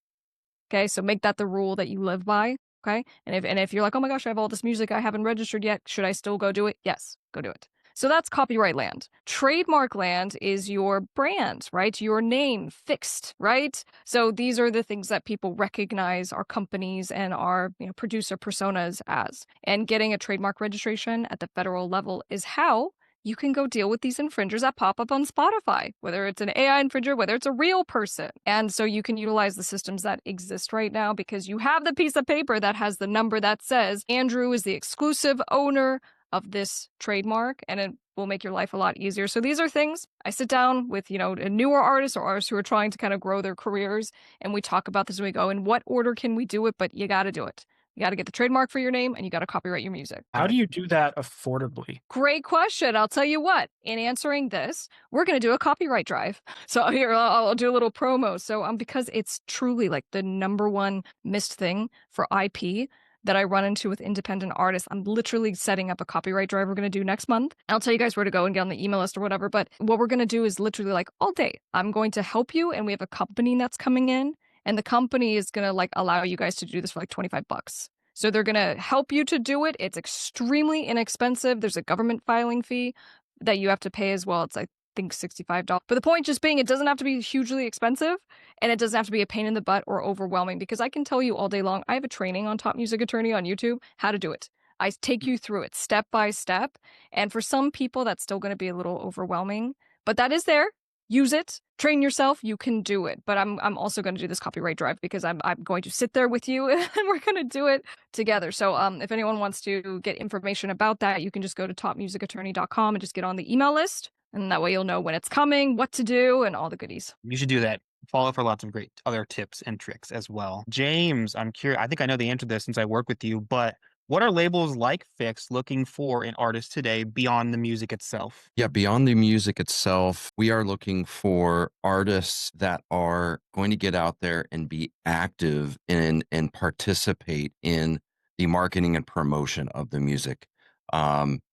Okay, so make that the rule that you live by. Okay, and if you're like, oh my gosh, I have all this music I haven't registered yet, should I still go do it? Yes, go do it. So that's copyright land. Trademark land is your brand, right? Your name, FiXT, right? So these are the things that people recognize our companies and our producer personas as. And getting a trademark registration at the federal level is how you can go deal with these infringers that pop up on Spotify, whether it's an AI infringer, whether it's a real person. And so you can utilize the systems that exist right now because you have the piece of paper that has the number that says Andrew is the exclusive owner of this trademark, and it will make your life a lot easier. So these are things I sit down with, newer artists or artists who are trying to kind of grow their careers, and we talk about this and we go, in what order can we do it? But you got to do it. You got to get the trademark for your name, and you got to copyright your music. How do you do that affordably? Great question. I'll tell you what. In answering this, we're going to do a copyright drive. So here, I'll do a little promo. So because it's truly like the number one missed thing for IP that I run into with independent artists, I'm literally setting up a copyright drive we're going to do next month. I'll tell you guys where to go and get on the email list or whatever. But what we're going to do is literally like all day, I'm going to help you. And we have a company that's coming in, and the company is going to like allow you guys to do this for like $25. So they're going to help you to do it. It's extremely inexpensive. There's a government filing fee that you have to pay as well. It's, I think, $65. But the point just being, it doesn't have to be hugely expensive, and it doesn't have to be a pain in the butt or overwhelming, because I can tell you all day long, I have a training on Top Music Attorney on YouTube, how to do it. I take you through it step by step. And for some people, that's still going to be a little overwhelming, but that is there. Use it, train yourself, you can do it. But I'm also going to do this copyright drive because I'm going to sit there with you and we're going to do it together. So if anyone wants to get information about that, you can just go to topmusicattorney.com and just get on the email list. And that way you'll know when it's coming, what to do, and all the goodies. You should do that. Follow for lots of great other tips and tricks as well. James, I'm curious. I think I know the answer to this since I work with you, but what are labels like FiXT looking for in artists today beyond the music itself? Yeah, beyond the music itself, we are looking for artists that are going to get out there and be active in and participate in the marketing and promotion of the music.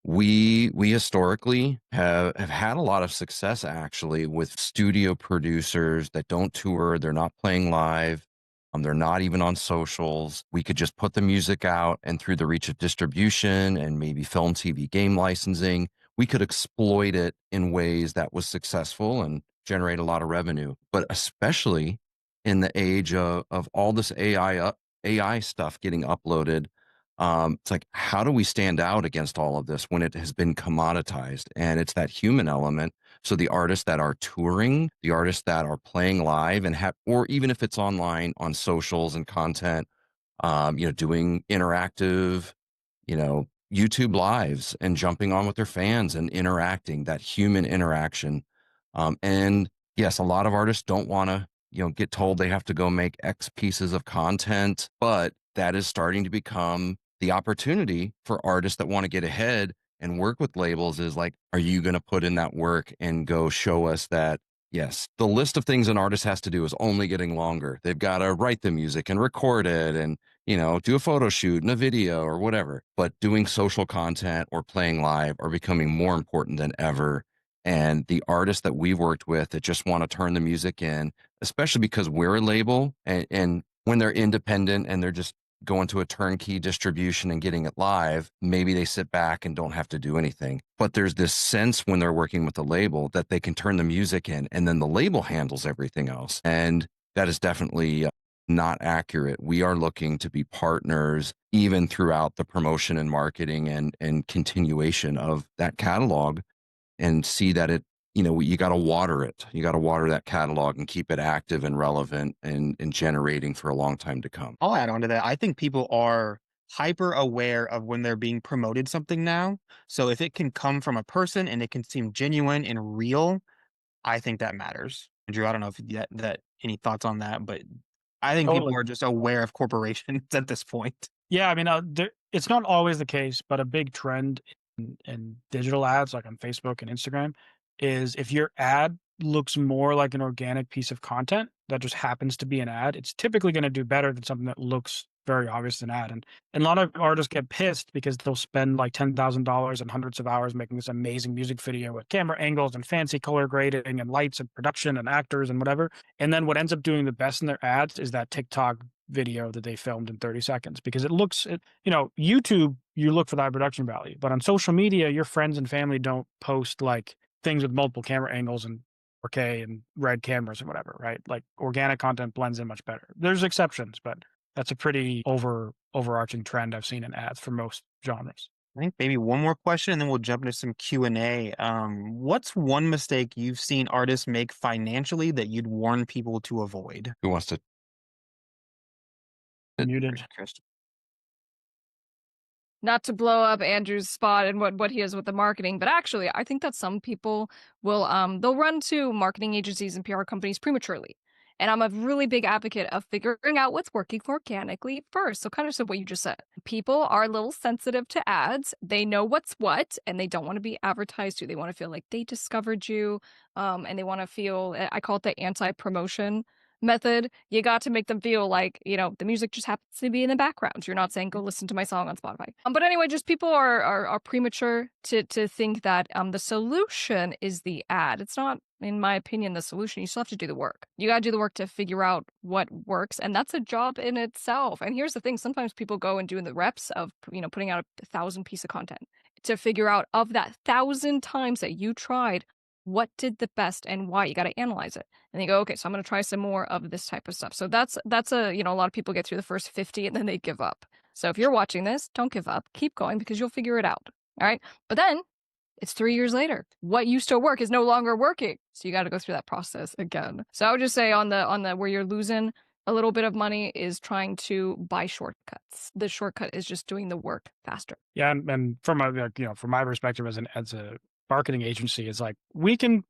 We historically have had a lot of success actually with studio producers that don't tour, they're not playing live. They're not even on socials. We could just put the music out, and through the reach of distribution and maybe film, TV, game licensing, we could exploit it in ways that was successful and generate a lot of revenue. But especially in the age of all this AI stuff getting uploaded, it's like, how do we stand out against all of this when it has been commoditized? And it's that human element. So the artists that are touring, the artists that are playing live and have, or even if it's online on socials and content, doing interactive, YouTube lives and jumping on with their fans and interacting, that human interaction. And yes, a lot of artists don't want to, get told they have to go make X pieces of content, but that is starting to become the opportunity for artists that want to get ahead and work with labels. Is like, are you going to put in that work and go show us that, yes, the list of things an artist has to do is only getting longer. They've got to write the music and record it and, do a photo shoot and a video or whatever. But doing social content or playing live are becoming more important than ever. And the artists that we've worked with that just want to turn the music in, especially because we're a label, and when they're independent and they're just going to a turnkey distribution and getting it live, maybe they sit back and don't have to do anything. But there's this sense when they're working with a label that they can turn the music in and then the label handles everything else. And that is definitely not accurate. We are looking to be partners even throughout the promotion and marketing and continuation of that catalog, and see that it, you got to water it. You got to water that catalog and keep it active and relevant and generating for a long time to come. I'll add on to that. I think people are hyper aware of when they're being promoted something now. So if it can come from a person and it can seem genuine and real, I think that matters. Andrew, I don't know if that any thoughts on that, but I think people Totally. are just aware of corporations at this point. Yeah, I mean, it's not always the case, but a big trend in digital ads, like on Facebook and Instagram, is if your ad looks more like an organic piece of content that just happens to be an ad, it's typically going to do better than something that looks very obvious an ad. And a lot of artists get pissed because they'll spend like $10,000 and hundreds of hours making this amazing music video with camera angles and fancy color grading and lights and production and actors and whatever. And then what ends up doing the best in their ads is that TikTok video that they filmed in 30 seconds, because YouTube, you look for that production value, but on social media, your friends and family don't post like things with multiple camera angles and 4K and red cameras and whatever, right? Like organic content blends in much better. There's exceptions, but that's a pretty overarching trend I've seen in ads for most genres. I think maybe one more question and then we'll jump into some Q&A. What's one mistake you've seen artists make financially that you'd warn people to avoid? Who wants to? Muted. Krystle. Not to blow up Andrew's spot and what he is with the marketing, but actually, I think that some people will they'll run to marketing agencies and PR companies prematurely. And I'm a really big advocate of figuring out what's working organically first. So kind of what you just said. People are a little sensitive to ads. They know what's what, and they don't want to be advertised to. They want to feel like they discovered you, and they want to feel, I call it the anti-promotion method. You got to make them feel like, the music just happens to be in the background. You're not saying go listen to my song on Spotify. But anyway, just people are premature to think that the solution is the ad. It's not, in my opinion, the solution. You still have to do the work. You got to do the work to figure out what works, and that's a job in itself. And here's the thing: sometimes people go and do the reps of putting out 1,000 piece of content to figure out, of that 1,000 times that you tried, what did the best and why. You got to analyze it, and you go, okay, so I'm going to try some more of this type of stuff. So that's a lot of people get through the first 50 and then they give up. So if you're watching this, don't give up. Keep going, because you'll figure it out. All right, but then it's 3 years later. What used to work is no longer working. So you got to go through that process again. So I would just say on the where you're losing a little bit of money is trying to buy shortcuts. The shortcut is just doing the work faster. Yeah, and from from my perspective as a marketing agency, it's like we can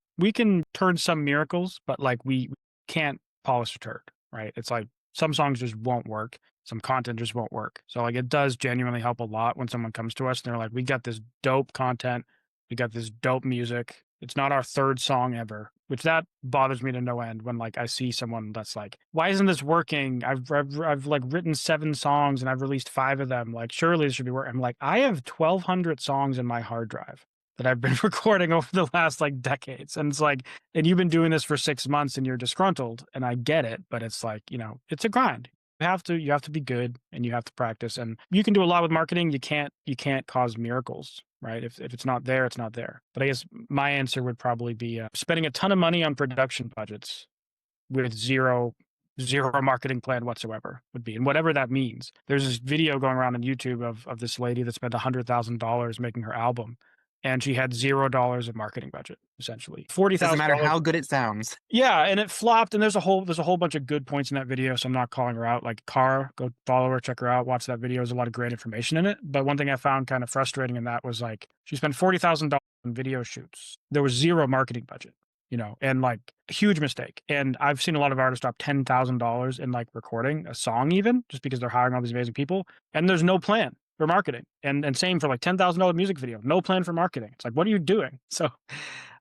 turn some miracles, but like we can't polish a turd, right? It's like some songs just won't work. Some content just won't work. So like it does genuinely help a lot when someone comes to us and they're like, we got this dope content. We got this dope music. It's not our third song ever, which that bothers me to no end when like I see someone that's like, why isn't this working? I've like written 7 songs and I've released 5 of them. Like, surely this should be working. I'm like, I have 1,200 songs in my hard drive that I've been recording over the last like decades. And it's like, and you've been doing this for 6 months and you're disgruntled, and I get it, but it's like, it's a grind. You have to be good, and you have to practice, and you can do a lot with marketing. You can't cause miracles, right? If it's not there, it's not there. But I guess my answer would probably be spending a ton of money on production budgets with zero marketing plan whatsoever would be, and whatever that means. There's this video going around on YouTube of this lady that spent $100,000 making her album, and she had $0 of marketing budget, essentially. $40,000. Doesn't matter how good it sounds. Yeah, and it flopped. And there's a whole bunch of good points in that video, so I'm not calling her out. Like Cara, go follow her, check her out, watch that video. There's a lot of great information in it. But one thing I found kind of frustrating in that was like she spent $40,000 on video shoots. There was zero marketing budget, and like huge mistake. And I've seen a lot of artists drop $10,000 in like recording a song, even just because they're hiring all these amazing people, and there's no plan for marketing. And same for like $10,000 music video, no plan for marketing. It's like, what are you doing? So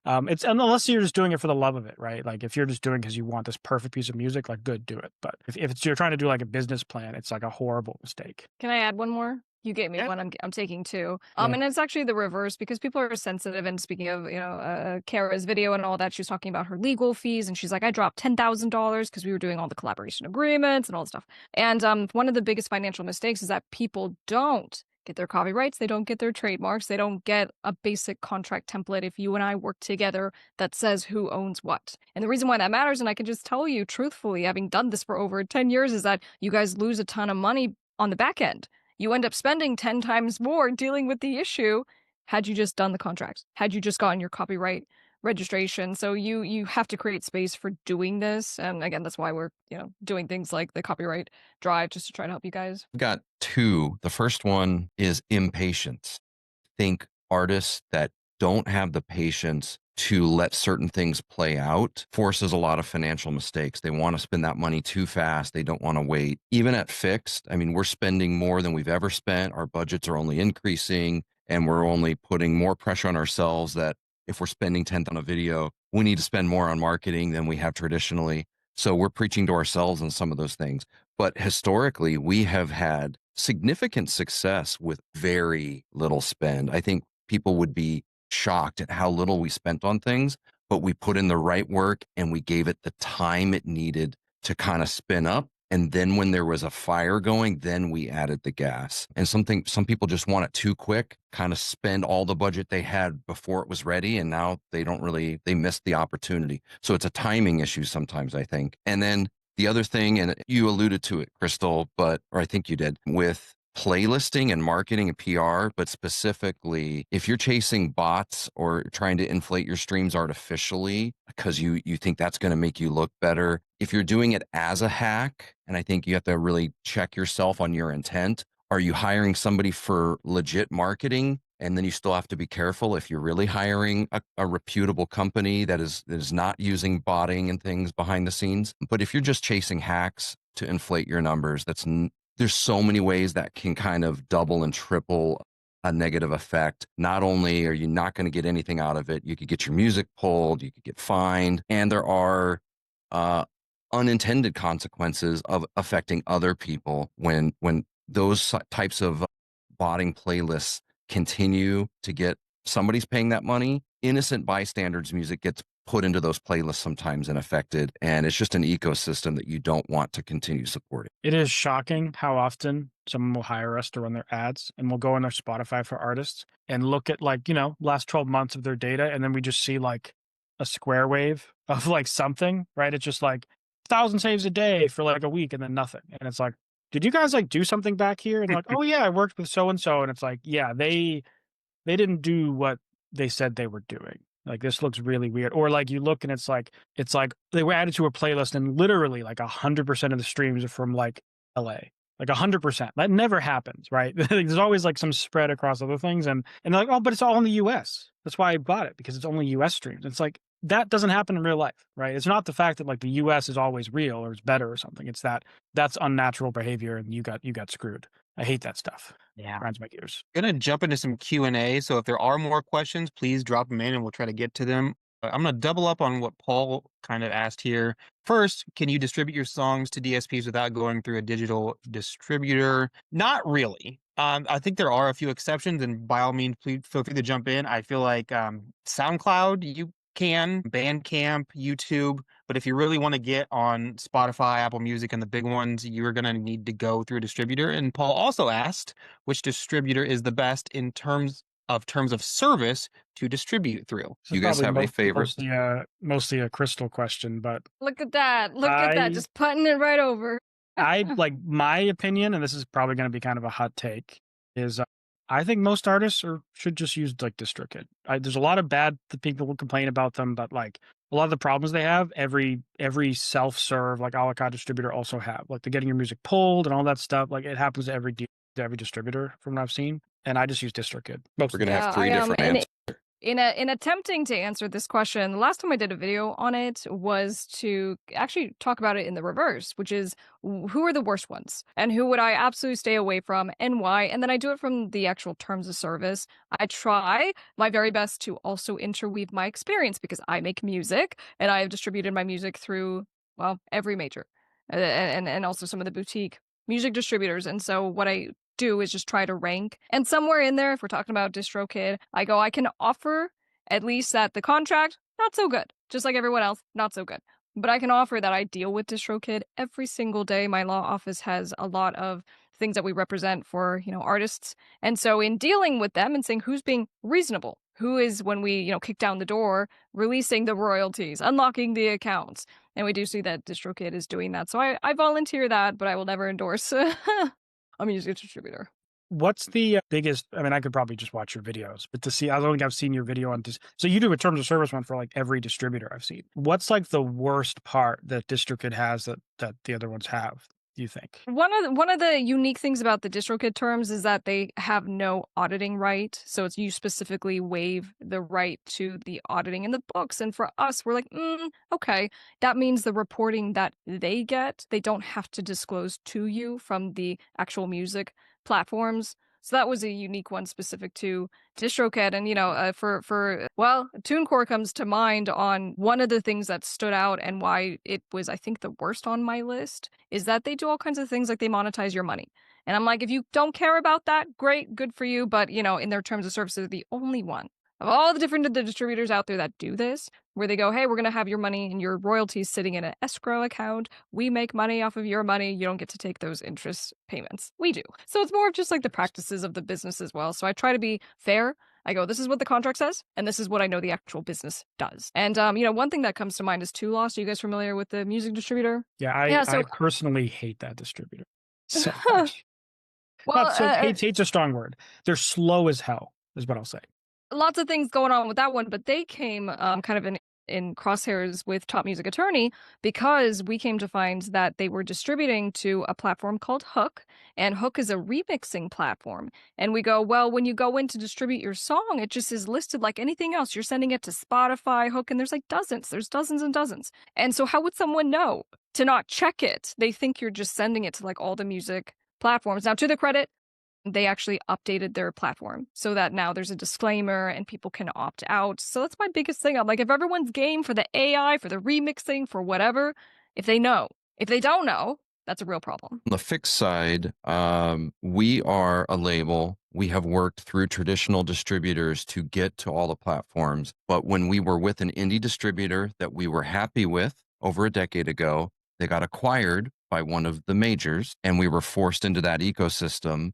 it's, unless you're just doing it for the love of it, right? Like if you're just doing because you want this perfect piece of music, like good, do it. But if you're trying to do like a business plan, it's like a horrible mistake. Can I add one more? You gave me one. I'm taking 2. And it's actually the reverse, because people are sensitive. And speaking of, Kara's video and all that, she was talking about her legal fees, and she's like, I dropped $10,000 because we were doing all the collaboration agreements and all the stuff. And one of the biggest financial mistakes is that people don't get their copyrights, they don't get their trademarks, they don't get a basic contract template if you and I work together that says who owns what. And the reason why that matters, and I can just tell you truthfully, having done this for over 10 years, is that you guys lose a ton of money on the back end. You end up spending 10 times more dealing with the issue had you just done the contracts, had you just gotten your copyright registration. So you have to create space for doing this. And again, that's why we're, doing things like the copyright drive, just to try to help you guys. I've got 2. The first one is impatience. Think artists that don't have the patience to let certain things play out forces a lot of financial mistakes. They want to spend that money too fast. They don't want to wait. Even at FiXT, I mean, we're spending more than we've ever spent. Our budgets are only increasing, and we're only putting more pressure on ourselves that if we're spending 10th on a video, we need to spend more on marketing than we have traditionally. So we're preaching to ourselves on some of those things. But historically, we have had significant success with very little spend. I think people would be shocked at how little we spent on things, but we put in the right work and we gave it the time it needed to kind of spin up. And then when there was a fire going, then we added the gas. And some people just want it too quick, kind of spend all the budget they had before it was ready. And now they missed the opportunity. So it's a timing issue sometimes, I think. And then the other thing, and you alluded to it, Krystle, or I think you did, with playlisting and marketing and PR, but specifically if you're chasing bots or trying to inflate your streams artificially because you think that's going to make you look better, if you're doing it as a hack, and I think you have to really check yourself on your intent. Are you hiring somebody for legit marketing And then you still have to be careful if you're really hiring a reputable company that is not using botting and things behind the scenes. But if you're just chasing hacks to inflate your numbers, there's so many ways that can kind of double and triple a negative effect. Not only are you not going to get anything out of it, you could get your music pulled, you could get fined, and there are unintended consequences of affecting other people when those types of botting playlists continue to get, somebody's paying that money, innocent bystanders music gets put into those playlists sometimes and affected, and it's just an ecosystem that you don't want to continue supporting. It is shocking how often someone will hire us to run their ads, and we'll go on their Spotify for artists and look at last 12 months of their data, and then we just see like a square wave of like something, right? It's just like 1,000 saves a day for like a week and then nothing. And it's like, did you guys like do something back here? And like, oh yeah, I worked with so and so. And it's like, yeah, they didn't do what they said they were doing. Like, this looks really weird. Or like you look and it's like they were added to a playlist and literally like 100% of the streams are from like LA. Like 100%. That never happens, right? There's always like some spread across other things. And they're like, oh, but it's all in the US. That's why I bought it, because it's only US streams. It's like, that doesn't happen in real life, right? It's not the fact that like the US is always real or it's better or something. It's that's unnatural behavior and you got screwed. I hate that stuff. Yeah. Grinds my gears. Gonna jump into some Q&A. So if there are more questions, please drop them in and we'll try to get to them. I'm gonna double up on what Paul kind of asked here. First, can you distribute your songs to DSPs without going through a digital distributor? Not really. I think there are a few exceptions, and by all means, please feel free to jump in. I feel like SoundCloud, you can, Bandcamp, YouTube, but if you really want to get on Spotify, Apple Music, and the big ones, you're going to need to go through a distributor. And Paul also asked which distributor is the best in terms of service to distribute through. You guys have a favorite? Mostly a Krystle question, but Look at that. Look at that. Just putting it right over. I like, my opinion, and this is probably going to be kind of a hot take, is I think most artists should just use like DistroKid. There's a lot of bad people will complain about them, but like a lot of the problems they have, every self-serve like a la carte distributor also have. Like, they're getting your music pulled and all that stuff. Like, it happens to every distributor from what I've seen. And I just use DistroKid. We're going to have three different answers. In attempting to answer this question, the last time I did a video on it was to actually talk about it in the reverse, which is who are the worst ones and who would I absolutely stay away from and why. And then I do it from the actual terms of service. I try my very best to also interweave my experience, because I make music and I have distributed my music through, well, every major and also some of the boutique music distributors. And so what I do is just try to rank, and somewhere in there, if we're talking about DistroKid, I can offer at least that the contract, not so good, just like everyone else, not so good, but I can offer that I deal with DistroKid every single day. My law office has a lot of things that we represent for artists, and so in dealing with them and saying who's being reasonable, who is, when we kick down the door, releasing the royalties, unlocking the accounts, and we do see that DistroKid is doing that. So I volunteer that, but I will never endorse a music distributor. What's the biggest? I mean, I could probably just watch your videos, but to see, I don't think I've seen your video on this. So you do a terms of service one for like every distributor I've seen. What's like the worst part that DistroKid has that the other ones have, do you think? One of the unique things about the DistroKid terms is that they have no auditing right. So it's, you specifically waive the right to the auditing in the books. And for us, we're like, okay, that means the reporting that they get, they don't have to disclose to you from the actual music platforms. So that was a unique one specific to DistroKid. And, well, TuneCore comes to mind on one of the things that stood out and why it was, I think, the worst on my list is that they do all kinds of things like they monetize your money. And I'm like, if you don't care about that, great, good for you. But, in their terms of service, they're the only one of all the different distributors out there that do this, where they go, hey, we're going to have your money and your royalties sitting in an escrow account. We make money off of your money. You don't get to take those interest payments. We do. So it's more of just like the practices of the business as well. So I try to be fair. I go, this is what the contract says, and this is what I know the actual business does. And, one thing that comes to mind is Two Lost. Are you guys familiar with the music distributor? Yeah, I personally hate that distributor so much. Well, hate's a strong word. They're slow as hell, is what I'll say. Lots of things going on with that one, but they came kind of in in crosshairs with Top Music Attorney because we came to find that they were distributing to a platform called Hook, and Hook is a remixing platform. And we go, well, when you go in to distribute your song, it just is listed like anything else. You're sending it to Spotify, Hook, and there's like dozens. There's dozens and dozens. And so how would someone know to not check it? They think you're just sending it to like all the music platforms. Now, to their credit, they actually updated their platform so that now there's a disclaimer and people can opt out. So that's my biggest thing. I'm like, if everyone's game for the AI, for the remixing, for whatever, if they know, if they don't know, that's a real problem. On the FiXT side, we are a label. We have worked through traditional distributors to get to all the platforms. But when we were with an indie distributor that we were happy with over a decade ago, they got acquired by one of the majors, and we were forced into that ecosystem.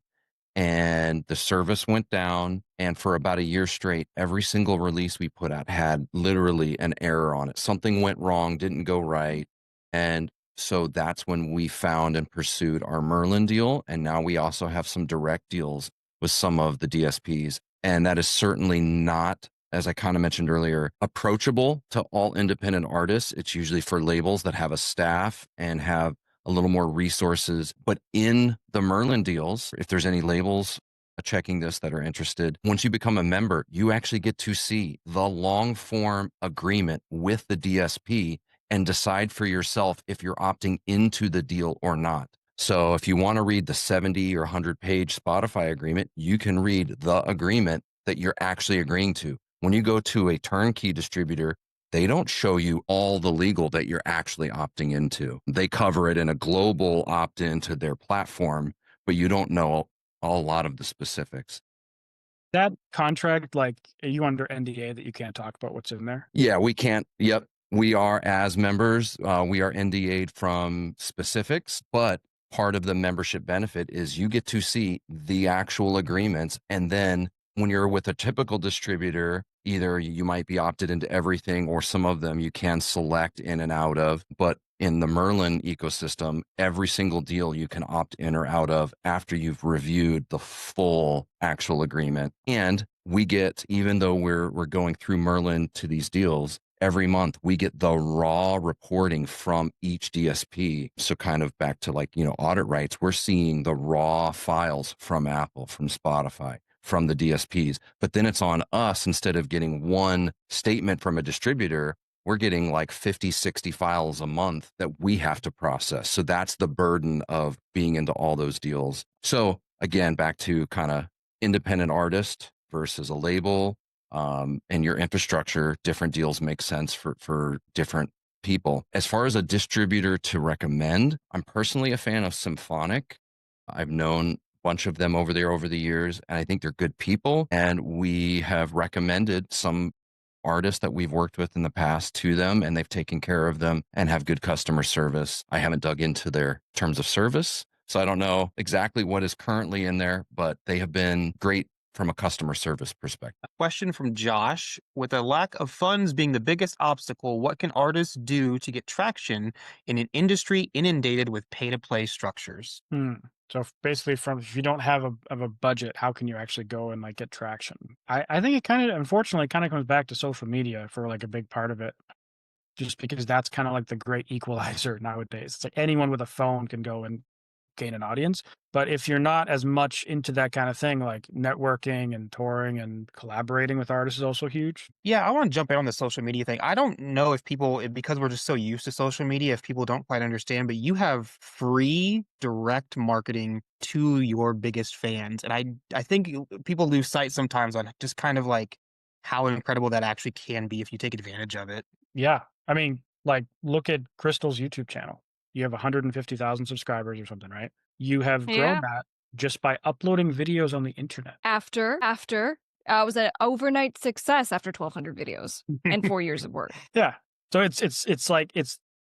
And the service went down, and for about a year straight, every single release we put out had literally an error on it. Something went wrong, didn't go right. And so that's when we found and pursued our Merlin deal. And now we also have some direct deals with some of the DSPs. And that is certainly not, as I kind of mentioned earlier, approachable to all independent artists. It's usually for labels that have a staff and have a little more resources. But in the Merlin deals, if there's any labels checking this that are interested, once you become a member, you actually get to see the long form agreement with the DSP and decide for yourself if you're opting into the deal or not. So if you want to read the 70 or 100-page Spotify agreement, you can read the agreement that you're actually agreeing to. When you go to a turnkey distributor, they don't show you all the legal that you're actually opting into. They cover it in a global opt-in to their platform, but you don't know a lot of the specifics. That contract, like, are you under NDA that you can't talk about what's in there? Yeah, we can't. Yep. We are, as members, we are NDA'd from specifics, but part of the membership benefit is you get to see the actual agreements. And then when you're with a typical distributor, either you might be opted into everything or some of them you can select in and out of. But in the Merlin ecosystem, every single deal you can opt in or out of after you've reviewed the full actual agreement. And we get, even though we're going through Merlin to these deals, every month we get the raw reporting from each DSP. So kind of back to like, audit rights, we're seeing the raw files from Apple, from Spotify, from the DSPs. But then it's on us, instead of getting one statement from a distributor, we're getting like 50, 60 files a month that we have to process. So that's the burden of being into all those deals. So again, back to kind of independent artist versus a label, and your infrastructure, different deals make sense for different people. As far as a distributor to recommend, I'm personally a fan of Symphonic. I've known bunch of them over the years, and I think they're good people. And we have recommended some artists that we've worked with in the past to them, and they've taken care of them and have good customer service. I haven't dug into their terms of service, so I don't know exactly what is currently in there, but they have been great from a customer service perspective. Question from Josh: with a lack of funds being the biggest obstacle, what can artists do to get traction in an industry inundated with pay-to-play structures? So basically, if you don't have a budget, how can you actually go and like get traction? I think it kind of, unfortunately, kind of comes back to social media for like a big part of it, just because that's kind of like the great equalizer nowadays. It's like anyone with a phone can go and gain an audience. But if you're not as much into that kind of thing, like networking and touring and collaborating with artists is also huge. Yeah, I want to jump in on the social media thing. I don't know if people, because we're just so used to social media, if people don't quite understand, but you have free direct marketing to your biggest fans. And I think people lose sight sometimes on just kind of like how incredible that actually can be if you take advantage of it. Yeah. I mean, like, look at Krystle's YouTube channel. You have 150,000 subscribers or something, right? You have grown Yeah. that just by uploading videos on the internet. After it was an overnight success after 1,200 videos and 4 years of work. Yeah. So it's like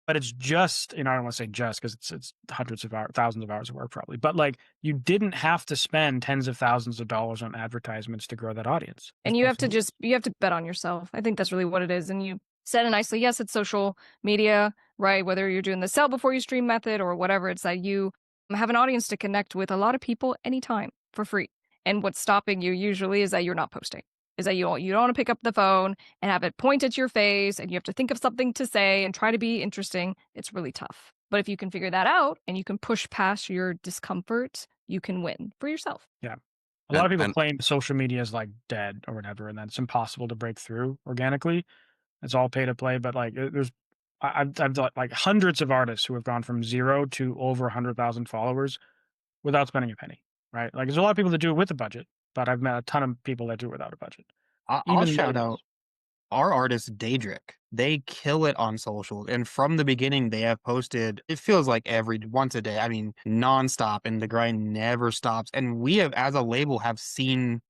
but it's just, I don't want to say just because it's hundreds of hours, thousands of hours of work probably, but like you didn't have to spend tens of thousands of dollars on advertisements to grow that audience. And you have to bet on yourself. I think that's really what it is. And you said it nicely. Yes, it's social media, right? Whether you're doing the sell before you stream method or whatever, it's that you have an audience to connect with a lot of people anytime for free. And what's stopping you usually is that you're not posting. is that you don't want to pick up the phone and have it point at your face and you have to think of something to say and try to be interesting. It's really tough. But if you can figure that out and you can push past your discomfort, you can win for yourself. Yeah. A lot of people And claim social media is like dead or whatever, and that it's impossible to break through organically. It's all pay to play, but like I've done like hundreds of artists who have gone from 0 to over 100,000 followers without spending a penny, right? Like there's a lot of people that do it with a budget, but I've met a ton of people that do it without a budget. I'll Even shout labels. out our artist Daedric. They kill it on social, and from the beginning they have posted, it feels like every once a day, I mean nonstop, and the grind never stops, and we have as a label have seen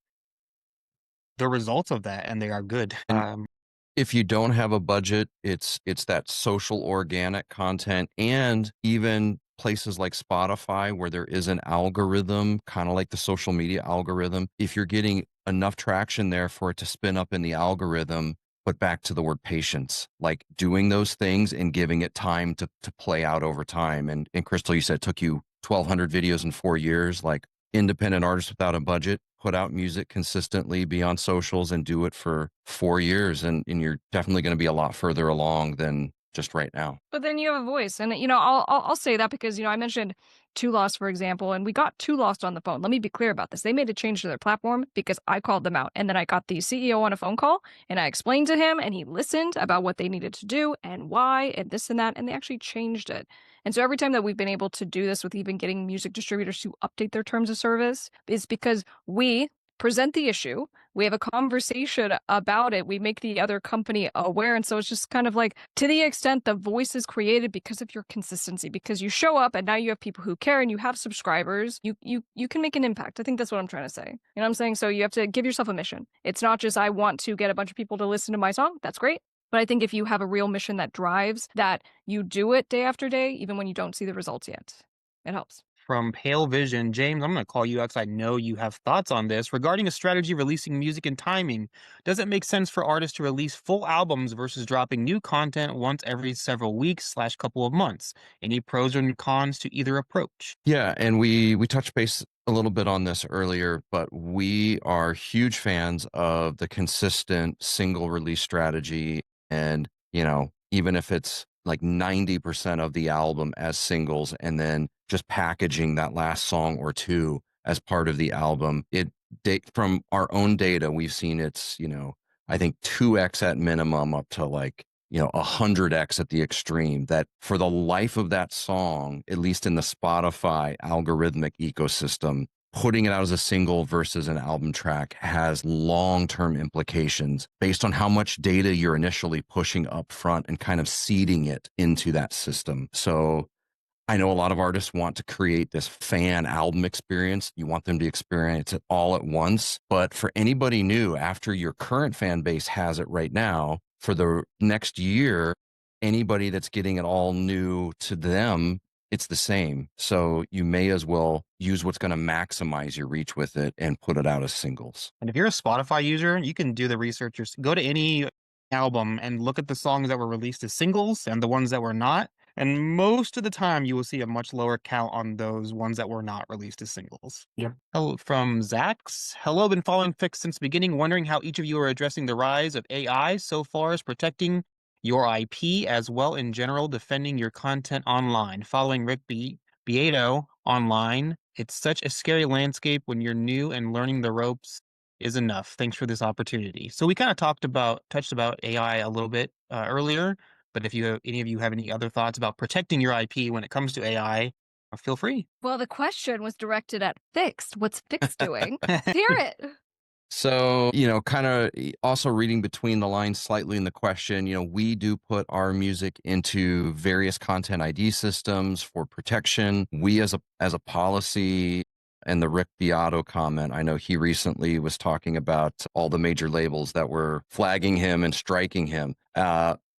the results of that, and they are good. And if you don't have a budget, it's that social organic content, and even places like Spotify where there is an algorithm, kind of like the social media algorithm. If you're getting enough traction there for it to spin up in the algorithm, but back to the word patience, like doing those things and giving it time to play out over time. And Krystle, you said it took you 1,200 videos in 4 years. Like, independent artists without a budget, put out music consistently, be on socials, and do it for 4 years, and you're definitely going to be a lot further along than just right now. But then you have a voice, and I'll say that because I mentioned Two Lost, for example, and we got Two Lost on the phone. Let me be clear about this. They made a change to their platform because I called them out, and then I got the CEO on a phone call, and I explained to him, and he listened about what they needed to do and why and this and that, and they actually changed it. And so every time that we've been able to do this with even getting music distributors to update their terms of service is because we present the issue, we have a conversation about it, we make the other company aware. And so it's just kind of like, to the extent the voice is created because of your consistency, because you show up and now you have people who care and you have subscribers, you can make an impact. I think that's what I'm trying to say. You know what I'm saying? So you have to give yourself a mission. It's not just, I want to get a bunch of people to listen to my song. That's great. But I think if you have a real mission that drives, that you do it day after day, even when you don't see the results yet, it helps. From Pale Vision, James, I'm going to call you out because I know you have thoughts on this. Regarding a strategy releasing music and timing, does it make sense for artists to release full albums versus dropping new content once every several weeks/couple of months? Any pros or cons to either approach? Yeah, and we touched base a little bit on this earlier, but we are huge fans of the consistent single release strategy. And, even if it's like 90% of the album as singles and then just packaging that last song or two as part of the album, from our own data, we've seen it's, I think 2x at minimum up to like, 100x at the extreme, that for the life of that song, at least in the Spotify algorithmic ecosystem, putting it out as a single versus an album track has long-term implications based on how much data you're initially pushing up front and kind of seeding it into that system. So I know a lot of artists want to create this fan album experience. You want them to experience it all at once. But for anybody new, after your current fan base has it right now, for the next year, anybody that's getting it all new to them, it's the same. So you may as well use what's going to maximize your reach with it and put it out as singles. And if you're a Spotify user, you can do the research. Go to any album and look at the songs that were released as singles and the ones that were not. And most of the time, you will see a much lower count on those ones that were not released as singles. Yep. Hello, from Zax. Hello, been following FiXT since beginning, wondering how each of you are addressing the rise of AI so far as protecting your IP, as well in general defending your content online. Following Rick Beato online, it's such a scary landscape when you're new and learning the ropes is enough. Thanks for this opportunity. So we kind of touched about AI a little bit earlier, but if any of you have any other thoughts about protecting your IP when it comes to AI, feel free. Well, the question was directed at FiXT. What's FiXT doing? Hear it. So, kind of also reading between the lines slightly in the question, we do put our music into various content ID systems for protection. We as a policy, and the Rick Beato comment, I know he recently was talking about all the major labels that were flagging him and striking him.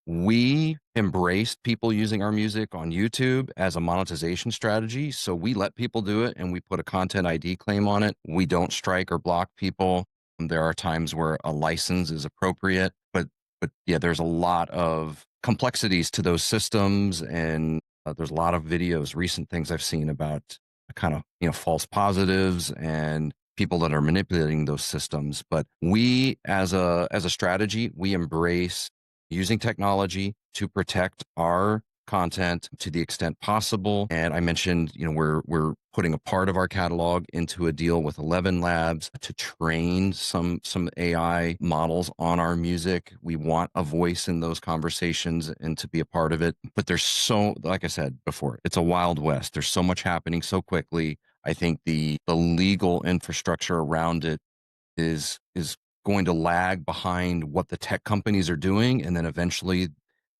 We embraced people using our music on YouTube as a monetization strategy. So we let people do it and we put a content ID claim on it. We don't strike or block people. There are times where a license is appropriate, but yeah, there's a lot of complexities to those systems, and there's a lot of videos, recent things I've seen about kind of false positives and people that are manipulating those systems. But we, as a strategy, we embrace using technology to protect our content to the extent possible. And I mentioned, we're putting a part of our catalog into a deal with 11 labs to train some AI models on our music. We want a voice in those conversations and to be a part of it. But like I said before, it's a wild west. There's so much happening so quickly. I think the legal infrastructure around it is going to lag behind what the tech companies are doing, and then eventually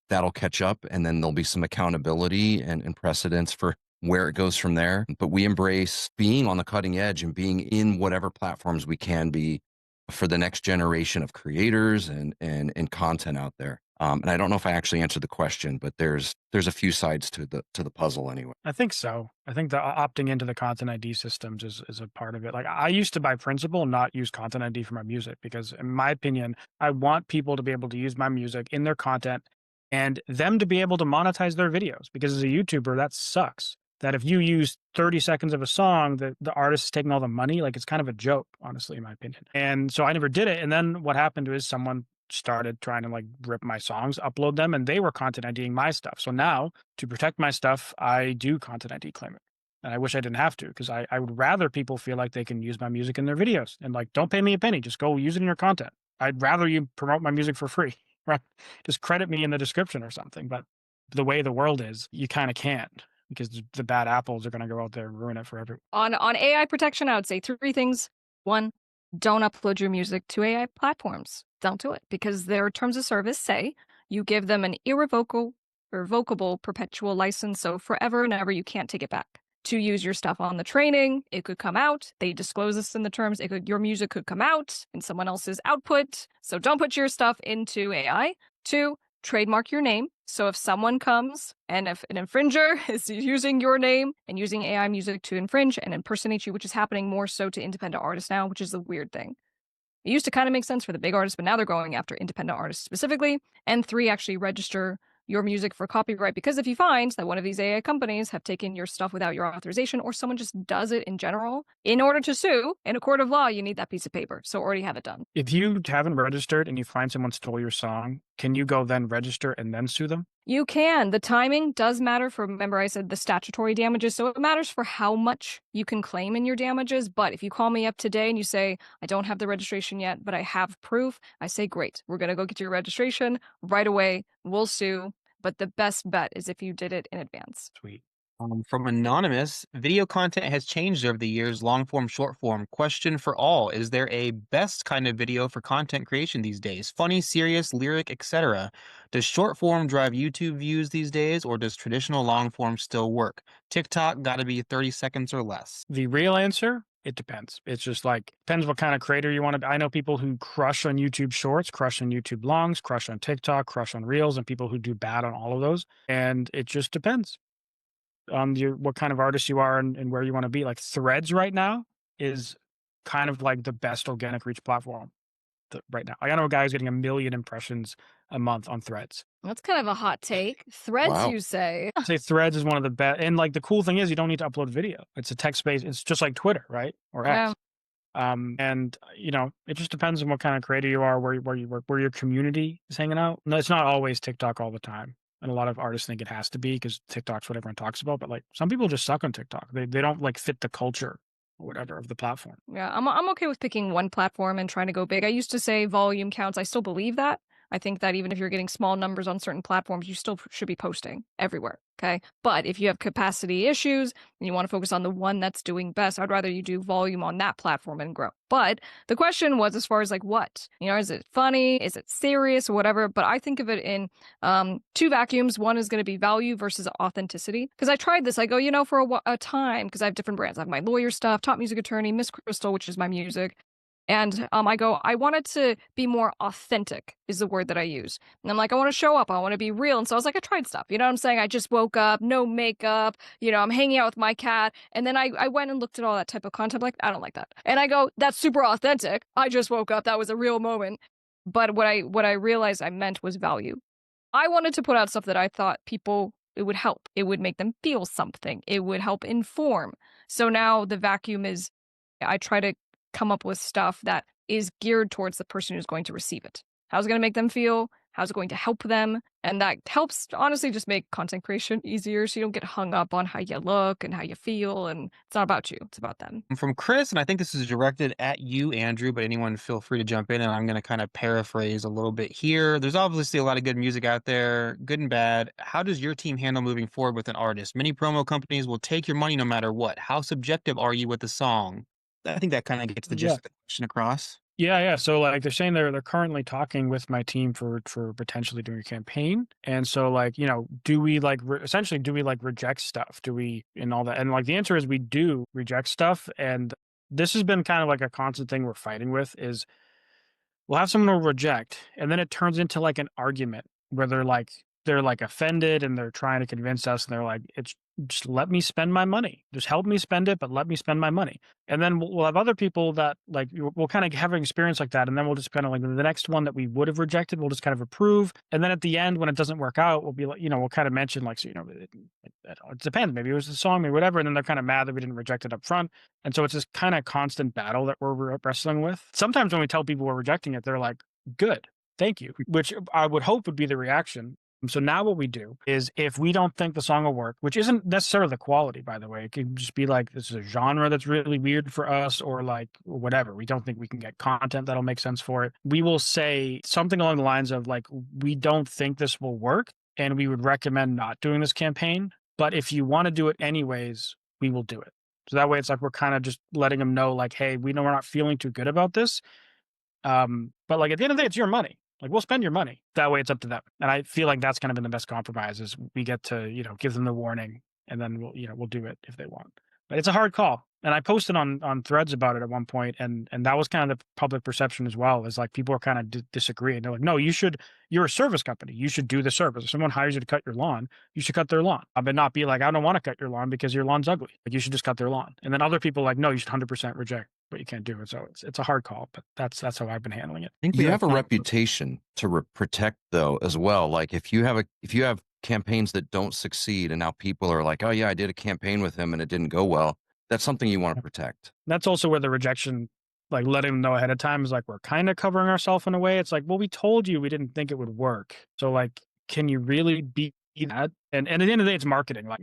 that'll catch up, and then there'll be some accountability and precedence for where it goes from there. But we embrace being on the cutting edge and being in whatever platforms we can be for the next generation of creators and content out there. And I don't know if I actually answered the question, but there's a few sides to the puzzle anyway. I think so. I think the opting into the Content ID systems is a part of it. Like, I used to, by principle, not use Content ID for my music because, in my opinion, I want people to be able to use my music in their content and them to be able to monetize their videos. Because as a YouTuber, that sucks. That if you use 30 seconds of a song, the artist is taking all the money. Like, it's kind of a joke, honestly, in my opinion. And so I never did it. And then what happened is someone started trying to rip my songs, upload them, and they were Content IDing my stuff. So now, to protect my stuff, I do Content ID claim it. And I wish I didn't have to, because I would rather people feel like they can use my music in their videos. And don't pay me a penny, just go use it in your content. I'd rather you promote my music for free, right? Just credit me in the description or something. But the way the world is, you kind of can't, because the bad apples are going to go out there and ruin it for everyone. On AI protection, I would say 3 things. 1, don't upload your music to AI platforms. Don't do it, because their terms of service say you give them an irrevocable perpetual license, so forever and ever you can't take it back. To use your stuff on the training, it could come out. They disclose this in the terms. Your music could come out in someone else's output. So don't put your stuff into AI. 2, trademark your name. So if someone comes and if an infringer is using your name and using AI music to infringe and impersonate you, which is happening more so to independent artists now, which is the weird thing. It used to kind of make sense for the big artists, but now they're going after independent artists specifically. And 3, actually register your music for copyright, because if you find that one of these AI companies have taken your stuff without your authorization, or someone just does it in general, in order to sue in a court of law, you need that piece of paper. So already have it done. If you haven't registered and you find someone stole your song, can you go then register and then sue them? You can. The timing does matter for, remember I said the statutory damages, so it matters for how much you can claim in your damages. But if you call me up today and you say, I don't have the registration yet, but I have proof, I say, great, we're going to go get your registration right away. We'll sue. But the best bet is if you did it in advance. Sweet. From Anonymous, video content has changed over the years, long form, short form. Question for all: is there a best kind of video for content creation these days? Funny, serious, lyric, etc. Does short form drive YouTube views these days, or does traditional long form still work? TikTok got to be 30 seconds or less. The real answer, it depends. It's just depends what kind of creator you want to be. I know people who crush on YouTube Shorts, crush on YouTube Longs, crush on TikTok, crush on Reels, and people who do bad on all of those. And it just depends on what kind of artist you are and where you want to be. Threads right now is kind of the best organic reach platform right now. I know a guy who's getting 1 million impressions a month on Threads. That's kind of a hot take. Threads, Wow. you say? I say Threads is one of the best. And the cool thing is you don't need to upload video. It's a text-based. It's just like Twitter, right? Or X. And it just depends on what kind of creator you are, where your community is hanging out. No, it's not always TikTok all the time. And a lot of artists think it has to be because TikTok's what everyone talks about. But some people just suck on TikTok. They don't fit the culture or whatever of the platform. Yeah, I'm okay with picking one platform and trying to go big. I used to say volume counts. I still believe that. I think that even if you're getting small numbers on certain platforms, you still should be posting everywhere, okay? But if you have capacity issues and you want to focus on the one that's doing best, I'd rather you do volume on that platform and grow. But the question was as far as what? Is it funny? Is it serious or whatever? But I think of it in 2 vacuums. One is going to be value versus authenticity. Because I tried this. I go, for a time, because I have different brands. I have my lawyer stuff, top music attorney, Miss Krystle, which is my music. And I wanted to be more authentic is the word that I use. And I'm I want to show up. I want to be real. And so I was I tried stuff. You know what I'm saying? I just woke up, no makeup. I'm hanging out with my cat. And then I went and looked at all that type of content. I don't like that. And I go, that's super authentic. I just woke up. That was a real moment. But what I realized I meant was value. I wanted to put out stuff that I thought people, it would help. It would make them feel something. It would help inform. So now the vacuum is I try to come up with stuff that is geared towards the person who's going to receive it. How's it going to make them feel? How's it going to help them? And that helps, honestly, just make content creation easier so you don't get hung up on how you look and how you feel. And it's not about you, it's about them. From Chris, and I think this is directed at you, Andrew, but anyone feel free to jump in, and I'm going to kind of paraphrase a little bit here. There's obviously a lot of good music out there, good and bad. How does your team handle moving forward with an artist? Many promo companies will take your money no matter what. How subjective are you with the song? I think that kind of gets the gist of the question across. Yeah. So like they're saying they're currently talking with my team for potentially doing a campaign. And so like, do we like essentially do we like reject stuff? Do we and all that? And like the answer is we do reject stuff. And this has been kind of like a constant thing we're fighting with is we'll have someone reject and then it turns into like an argument where they're like offended and they're trying to convince us and they're like, it's just let me spend my money. Just help me spend it, but let me spend my money. And then we'll have other people that like, we'll kind of have an experience like that. And then we'll just kind of like the next one that we would have rejected, we'll just kind of approve. And then at the end, when it doesn't work out, we'll be like, we'll kind of mention like, so, it depends. Maybe it was the song, maybe whatever. And then they're kind of mad that we didn't reject it up front. And so it's this kind of constant battle that we're wrestling with. Sometimes when we tell people we're rejecting it, they're like, good, thank you, which I would hope would be the reaction. So now what we do is if we don't think the song will work, which isn't necessarily the quality, by the way, it could just be like, this is a genre that's really weird for us or like whatever. We don't think we can get content that'll make sense for it. We will say something along the lines of like, we don't think this will work and we would recommend not doing this campaign. But if you want to do it anyways, we will do it. So that way it's like, we're kind of just letting them know like, hey, we know we're not feeling too good about this. But like at the end of the day, it's your money. Like we'll spend your money. That way it's up to them. And I feel like that's kind of been the best compromise is we get to, give them the warning and then we'll do it if they want. But it's a hard call. And I posted on Threads about it at one point, and that was kind of the public perception as well, is like people are kind of disagreeing. They're like, no, you're a service company. You should do the service. If someone hires you to cut your lawn, you should cut their lawn. But not be like, I don't want to cut your lawn because your lawn's ugly. Like you should just cut their lawn. And then other people are like, no, you should 100% reject, but you can't do it. So it's a hard call, but that's how I've been handling it. I think you have a reputation to protect though as well. Like if you have campaigns that don't succeed and now people are like, oh yeah, I did a campaign with him and it didn't go well. That's something you want to protect. That's also where the rejection, like letting them know ahead of time is like, we're kind of covering ourselves in a way. It's like, well, we told you we didn't think it would work. So like, can you really be that? And at the end of the day, it's marketing. Like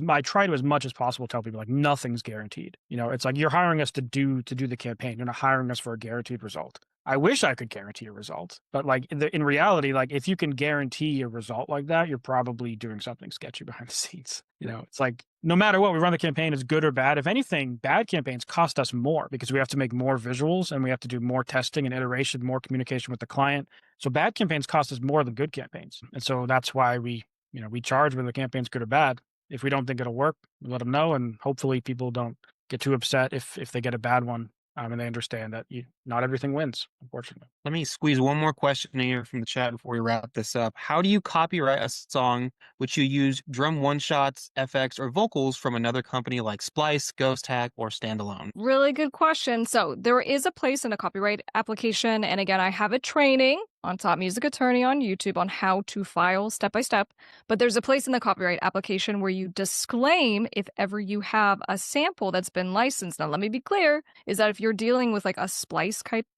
I try to as much as possible tell people like nothing's guaranteed. It's like you're hiring us to do the campaign. You're not hiring us for a guaranteed result. I wish I could guarantee a result, but like in reality, like if you can guarantee a result like that, you're probably doing something sketchy behind the scenes. It's like no matter what, we run the campaign is good or bad. If anything, bad campaigns cost us more because we have to make more visuals and we have to do more testing and iteration, more communication with the client. So bad campaigns cost us more than good campaigns. And so that's why we charge whether the campaign's good or bad. If we don't think it'll work, we let them know. And hopefully people don't get too upset if they get a bad one. And they understand that not everything wins, unfortunately. Let me squeeze one more question here from the chat before we wrap this up. How do you copyright a song which you use drum one-shots, FX, or vocals from another company like Splice, Ghost Hack, or Standalone? Really good question. So there is a place in a copyright application. And again, I have a training on Top Music Attorney on YouTube on how to file step by step. But there's a place in the copyright application where you disclaim if ever you have a sample that's been licensed. Now, let me be clear, is that if you're dealing with like a Splice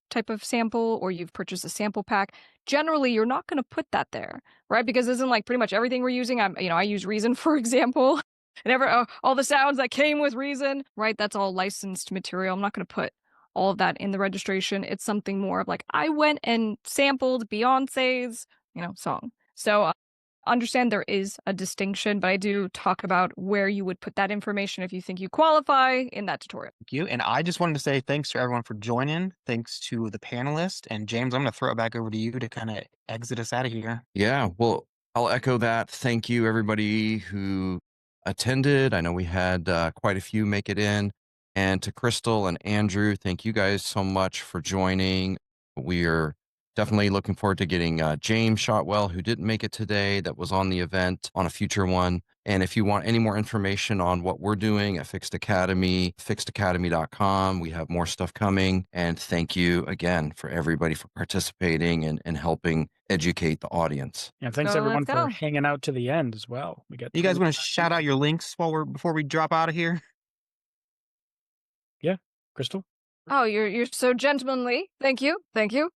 type of sample or you've purchased a sample pack, generally you're not going to put that there, right? Because isn't like pretty much everything we're using. I use Reason, for example, and all the sounds that came with Reason, right? That's all licensed material. I'm not going to put all of that in the registration. It's something more of like, I went and sampled Beyonce's, song. So understand there is a distinction, but I do talk about where you would put that information if you think you qualify in that tutorial. Thank you. And I just wanted to say thanks to everyone for joining. Thanks to the panelists. And James, I'm going to throw it back over to you to kind of exit us out of here. Yeah, well, I'll echo that. Thank you, everybody who attended. I know we had quite a few make it in. And to Krystle and Andrew, thank you guys so much for joining. We are definitely looking forward to getting James Shotwell, who didn't make it today, that was on the event, on a future one. And if you want any more information on what we're doing at FiXT Academy, FiXTAcademy.com, we have more stuff coming. And thank you again for everybody for participating and helping educate the audience. Yeah, thanks everyone for hanging out to the end as well. You guys want to shout out your links before we drop out of here? Yeah, Krystle? Oh, you're so gentlemanly. Thank you. Thank you.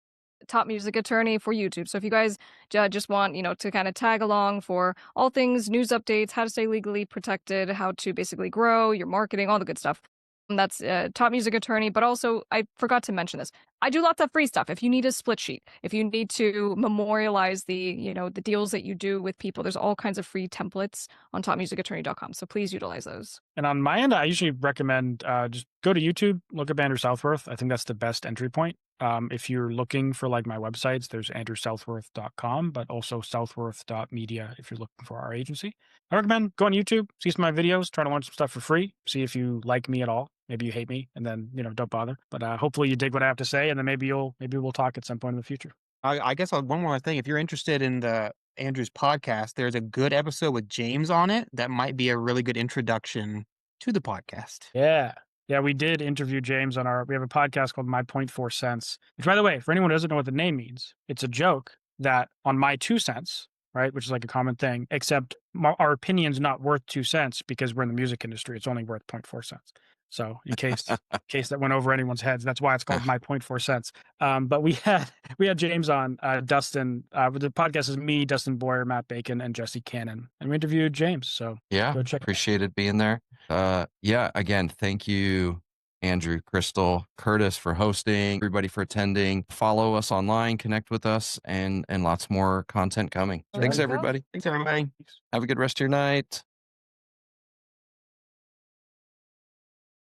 Top music attorney for YouTube. So if you guys just want, to kind of tag along for all things news updates, how to stay legally protected, how to basically grow your marketing, all the good stuff. And that's top music attorney. But also, I forgot to mention this. I do lots of free stuff. If you need a split sheet, if you need to memorialize the deals that you do with people, there's all kinds of free templates on topmusicattorney.com. So please utilize those. And on my end, I usually recommend just go to YouTube, look up Andrew Southworth. I think that's the best entry point. If you're looking for like my websites, there's andrewsouthworth.com, but also southworth.media if you're looking for our agency. I recommend go on YouTube, see some of my videos, try to learn some stuff for free, see if you like me at all. Maybe you hate me, and then don't bother. But hopefully you dig what I have to say, and then maybe we'll talk at some point in the future. I guess one more thing. If you're interested in the Andrew's podcast, there's a good episode with James on it that might be a really good introduction to the podcast. Yeah, we did interview James we have a podcast called My 0.4 Cents, which, by the way, for anyone who doesn't know what the name means, it's a joke that on my 2 cents, right, which is like a common thing, except our opinion's not worth 2 cents because we're in the music industry. It's only worth 0.4 cents. So in case that went over anyone's heads, that's why it's called My 0.4 Cents. But we had James on, Dustin. The podcast is me, Dustin Boyer, Matt Bacon, and Jesse Cannon, and we interviewed James. So yeah, go check appreciated being there. Again, thank you, Andrew, Krystle, Kurtis for hosting, everybody for attending. Follow us online, connect with us, and lots more content coming. Thanks, everybody. Thanks, everybody. Have a good rest of your night.